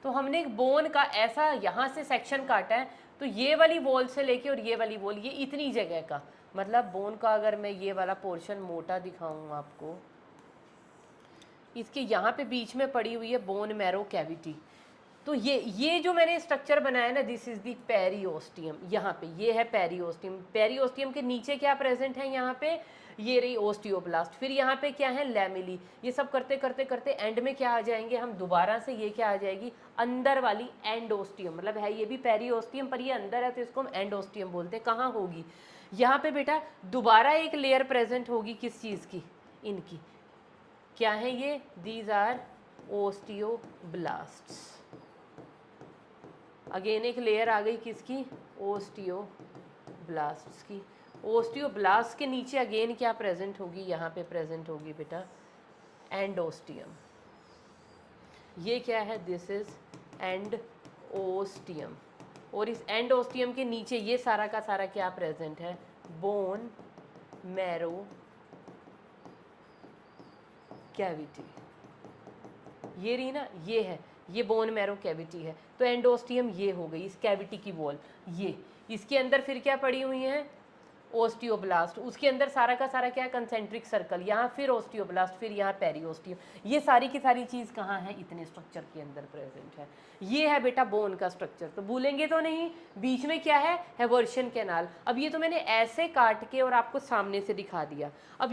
तो हमने एक बोन का ऐसा यहाँ से सेक्शन काटा है, तो ये वाली वॉल से लेके और ये वाली वॉल, ये इतनी जगह का, मतलब बोन का अगर मैं ये वाला पोर्शन मोटा दिखाऊं आपको, इसके यहाँ पे बीच में पड़ी हुई है बोन मैरो कैविटी। तो ये जो मैंने स्ट्रक्चर बनाया ना, दिस इज दी पेरियोस्टियम। यहाँ पे ये है पेरियोस्टियम। पेरियोस्टियम के नीचे क्या प्रेजेंट है, यहाँ पे ये रही ओस्टियोब्लास्ट, फिर यहाँ पे क्या है, लैमिली। ये सब करते करते करते एंड में क्या आ जाएंगे हम दोबारा से, ये क्या आ जाएगी, अंदर वाली एंडोस्टियम। मतलब है ये भी पेरियोस्टियम पर ये अंदर है, तो इसको हम एंडोस्टियम बोलते हैं। कहाँ होगी, यहाँ पे बेटा दोबारा एक लेयर प्रेजेंट होगी, किस चीज़ की, इनकी क्या है ये, दीज आर ओस्टियोब्लास्ट्स। अगेन एक लेयर आ गई किसकी, ओस्टियोब्लास्ट्स की। ओस्टियोब्लास्ट के नीचे अगेन क्या प्रेजेंट होगी, यहाँ पे प्रेजेंट होगी बेटा एंडोस्टियम। ये क्या है, दिस इज एंडोस्टियम। और इस एंडोस्टियम के नीचे ये सारा का सारा क्या प्रेजेंट है, बोन मैरो कैविटी। ये रही ना, ये है, ये बोन मैरो कैविटी है। तो एंडोस्टियम ये हो गई, इस कैविटी की वॉल ये, इसके अंदर फिर क्या पड़ी हुई है, ओस्टियोब्लास्ट। उसके अंदर सारा का सारा क्या है, कंसेंट्रिक सर्कल, यहाँ फिर ओस्टियोब्लास्ट, फिर यहाँ पेरियोस्टियम। ये सारी की सारी चीज़ कहाँ है, इतने स्ट्रक्चर के अंदर प्रेजेंट है। ये है बेटा बोन का स्ट्रक्चर, तो भूलेंगे तो नहीं। बीच में क्या है, हेवर्शियन कैनाल। अब ये तो मैंने ऐसे काट के और आपको सामने से दिखा दिया। अब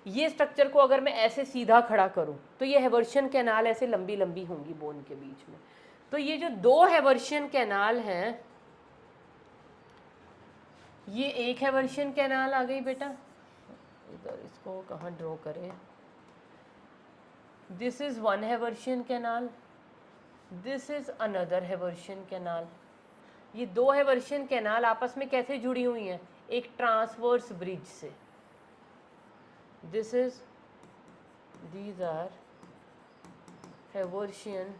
ये स्ट्रक्चर को अगर मैं ऐसे सीधा खड़ा करूं, तो ये हेवर्शियन कैनाल ऐसे लंबी लंबी होंगी बोन के बीच में। तो ये जो दो हेवर्शियन कैनाल हैं, ये एक हेवर्शियन कैनाल आ गई बेटा, इधर इसको कहाँ ड्रॉ करें, this is one Haversian canal, this is another Haversian canal. ये दो हेवर्शियन कैनाल आपस में कैसे जुड़ी हुई हैं, एक ट्रांसवर्स ब्रिज से। This is, these are Haversian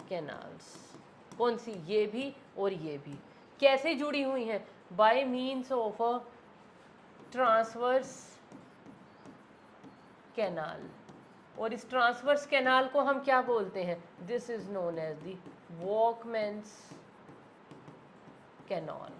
canals. कौन सी, ये भी और ये भी कैसे जुड़ी हुई हैं, by means of a transverse canal. और इस ट्रांसवर्स कैनाल को हम क्या बोलते हैं, this is known as the Volkmann's canal.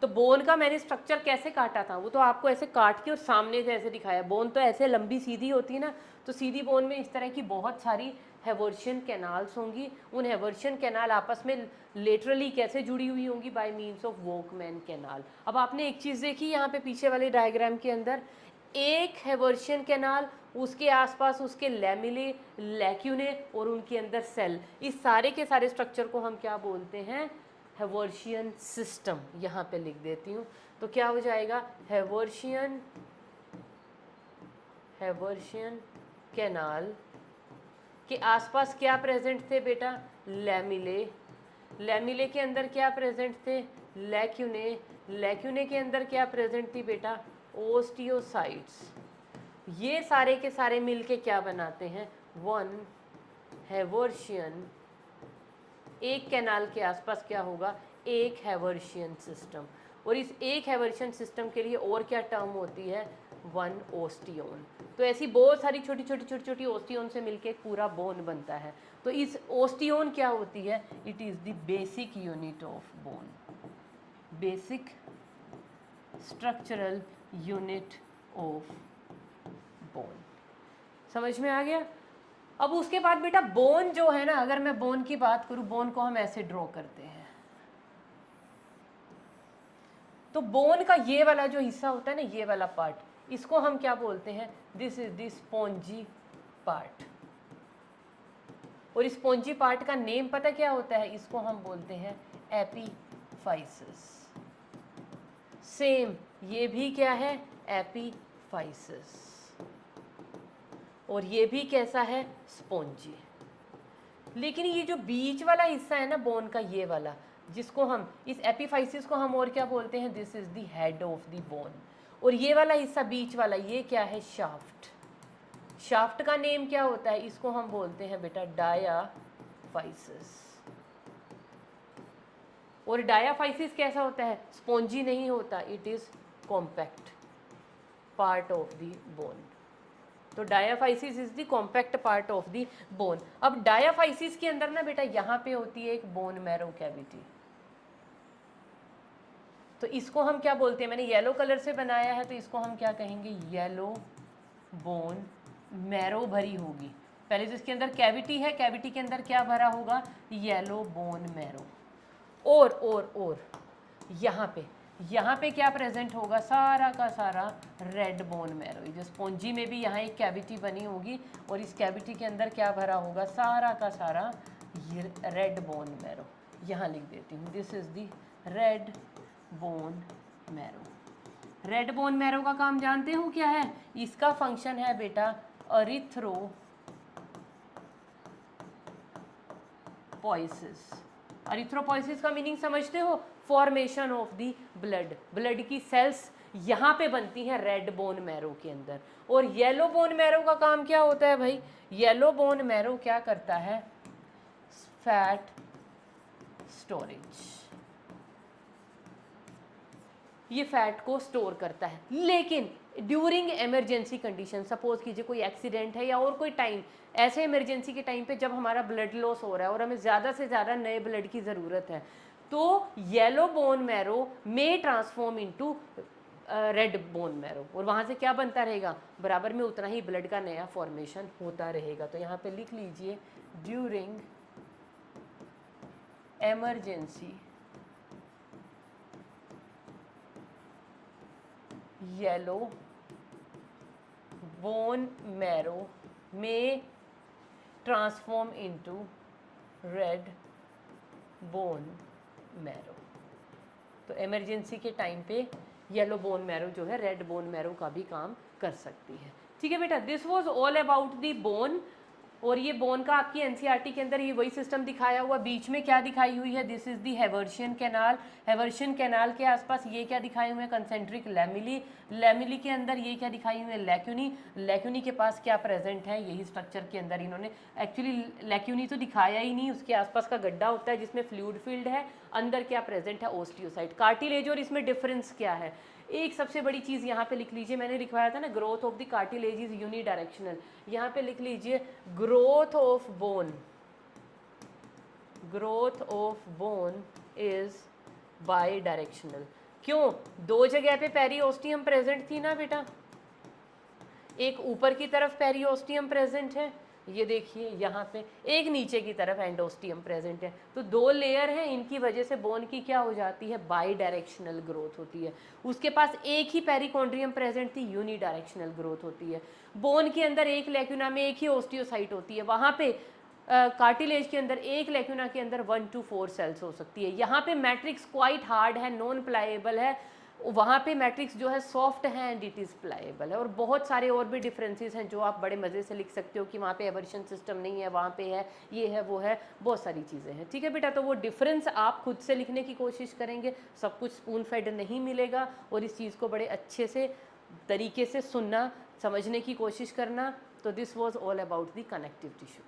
तो बोन का मैंने स्ट्रक्चर कैसे काटा था, वो तो आपको ऐसे काट के और सामने से ऐसे दिखाया। बोन तो ऐसे लंबी सीधी होती है ना, तो सीधी बोन में इस तरह की बहुत सारी हेवर्शियन कैनाल्स होंगी। उन हेवर्शियन कैनाल आपस में लेटरली कैसे जुड़ी हुई होंगी, bye means of Walkman canal. अब आपने एक चीज़ देखी यहाँ पे पीछे वाले डायग्राम के अंदर, एक हेवर्शियन कैनाल, उसके आसपास उसके लैमिले, लैक्यूने और उनके अंदर सेल। इस सारे के सारे स्ट्रक्चर को हम क्या बोलते हैं, हेवर्शियन सिस्टम। यहाँ पे लिख देती हूँ, तो क्या हो जाएगा, हेवर्शियन कैनाल के आसपास क्या प्रेजेंट थे बेटा, लैमिले। लैमिले के अंदर क्या प्रेजेंट थे, लैक्यूने। लैक्यूने के अंदर क्या प्रेजेंट थी बेटा, ओस्टियोसाइट्स। ये सारे के सारे मिलके क्या बनाते हैं, वन हेवर्शियन। एक कैनाल के आसपास क्या होगा, एक हेवर्शियन सिस्टम। और इस एक हेवर्शियन सिस्टम के लिए और क्या टर्म होती है, वन ओस्टियोन। तो ऐसी बहुत सारी छोटी छोटी छोटी छोटी ओस्टियोन से मिलके पूरा बोन बनता है। तो इस ओस्टियोन क्या होती है, it is the basic unit of bone, basic structural unit of bone. समझ में आ गया। अब उसके बाद बेटा बोन जो है ना, अगर मैं बोन की बात करूं, बोन को हम ऐसे ड्रॉ करते हैं। तो बोन का ये वाला जो हिस्सा होता है ना, ये वाला पार्ट, इसको हम क्या बोलते हैं, this is the spongy part. और इस स्पॉन्जी पार्ट का नेम पता क्या होता है, इसको हम बोलते हैं एपीफाइसिस। सेम ये भी क्या है, एपीफाइसिस। और ये भी कैसा है, स्पॉन्जी। लेकिन ये जो बीच वाला हिस्सा है ना बोन का, ये वाला, जिसको हम, इस एपीफाइसिस को हम और क्या बोलते हैं, this is the head of the bone. और ये वाला हिस्सा बीच वाला, ये क्या है, शाफ्ट। शाफ्ट का नेम क्या होता है, इसको हम बोलते हैं बेटा डायाफाइसिस। और डायाफाइसिस कैसा होता है, स्पॉन्जी नहीं होता, it is compact part of the bone. तो diaphysis is the compact part of the bone. अब डायाफाइसिस के अंदर ना बेटा यहाँ पे होती है एक बोन मैरो कैविटी। तो इसको हम क्या बोलते हैं, मैंने येलो कलर से बनाया है तो इसको हम क्या कहेंगे, येलो बोन मैरो भरी होगी। पहले जो इसके अंदर कैविटी है, कैविटी के अंदर क्या भरा होगा, येलो बोन मैरो। और यहाँ पे क्या प्रेजेंट होगा, सारा का सारा रेड बोन मैरो। जो स्पॉन्जी में भी यहाँ एक कैविटी बनी होगी और इस कैविटी के अंदर क्या भरा होगा, सारा का सारा रेड बोन मैरो। यहाँ लिख देती हूँ, this is the red bone marrow. Red bone marrow का काम जानते हो क्या है, इसका फंक्शन है बेटा अरिथ्रोपोइसिस। अरिथ्रोपोइसिस का मीनिंग समझते हो, formation of the blood. Blood की सेल्स यहाँ पे बनती हैं रेड बोन मैरो के अंदर। और येलो बोन मैरो का काम क्या होता है भाई, येलो बोन मैरो क्या करता है, फैट स्टोरेज। ये फैट को स्टोर करता है। लेकिन ड्यूरिंग इमरजेंसी कंडीशन, सपोज कीजिए कोई एक्सीडेंट है या और कोई टाइम, ऐसे इमरजेंसी के टाइम पे जब हमारा ब्लड लॉस हो रहा है और हमें ज़्यादा से ज़्यादा नए ब्लड की ज़रूरत है, तो येलो बोन मैरो में transform into red bone marrow, और वहाँ से क्या बनता रहेगा, बराबर में उतना ही ब्लड का नया फॉर्मेशन होता रहेगा। तो यहाँ पे लिख लीजिए, during emergency yellow bone marrow में transform into red bone marrow. तो इमरजेंसी के टाइम पे येलो बोन मैरो जो है रेड बोन मैरो का भी काम कर सकती है। ठीक है बेटा, this was all about the bone. और ये बोन का आपकी एनसीईआरटी के अंदर ये वही सिस्टम दिखाया हुआ, बीच में क्या दिखाई हुई है, this is the Haversian canal. Haversian canal के आसपास ये क्या दिखाए हुए हैं, कंसेंट्रिक लैमिली। लैमिली के अंदर ये क्या दिखाई हुई है, लैक्यूनी। लैक्यूनी के पास क्या प्रेजेंट है, यही स्ट्रक्चर के अंदर इन्होंने एक्चुअली लैक्यूनी तो दिखाया ही नहीं, उसके आसपास का गड्ढा होता है जिसमें फ्लूइड फील्ड है, अंदर क्या प्रेजेंट है, ओस्टियोसाइट, कार्टिलेज। और इसमें डिफरेंस क्या है, एक सबसे बड़ी चीज़ यहाँ पे लिख लीजिए, मैंने लिखवाया था ना, growth of the cartilage is unidirectional. यहाँ पे लिख लीजिए, growth of bone is by directional. क्यों, दो जगह पे पेरिओस्टियम प्रेजेंट थी ना बेटा, एक ऊपर की तरफ पेरिओस्टियम प्रेजेंट है, ये देखिए यहाँ पे, एक नीचे की तरफ एंडोस्टियम प्रेजेंट है। तो दो लेयर हैं, इनकी वजह से बोन की क्या हो जाती है, बाई डायरेक्शनल ग्रोथ होती है। उसके पास एक ही पेरिकॉन्ड्रियम प्रेजेंट थी, यूनी डायरेक्शनल ग्रोथ होती है। बोन के अंदर एक लेक्यूना में एक ही ओस्टियोसाइट होती है, वहाँ पे कार्टिलेज के अंदर एक लेक्यूना के अंदर 1 to 4 सेल्स हो सकती है। यहाँ पे मैट्रिक्स क्वाइट हार्ड है, नॉन प्लाएबल है, वहाँ पे मैट्रिक्स जो है सॉफ्ट है एंड इट इज़ प्लाएबल है। और बहुत सारे और भी डिफरेंसेस हैं जो आप बड़े मज़े से लिख सकते हो कि वहाँ पे एवर्शन सिस्टम नहीं है, वहाँ पे है, ये है, वो है, बहुत सारी चीज़ें हैं। ठीक है बेटा, तो वो डिफरेंस आप खुद से लिखने की कोशिश करेंगे, सब कुछ स्पून फेड नहीं मिलेगा। और इस चीज़ को बड़े अच्छे से तरीके से सुनना, समझने की कोशिश करना। तो this was all about the connective tissue.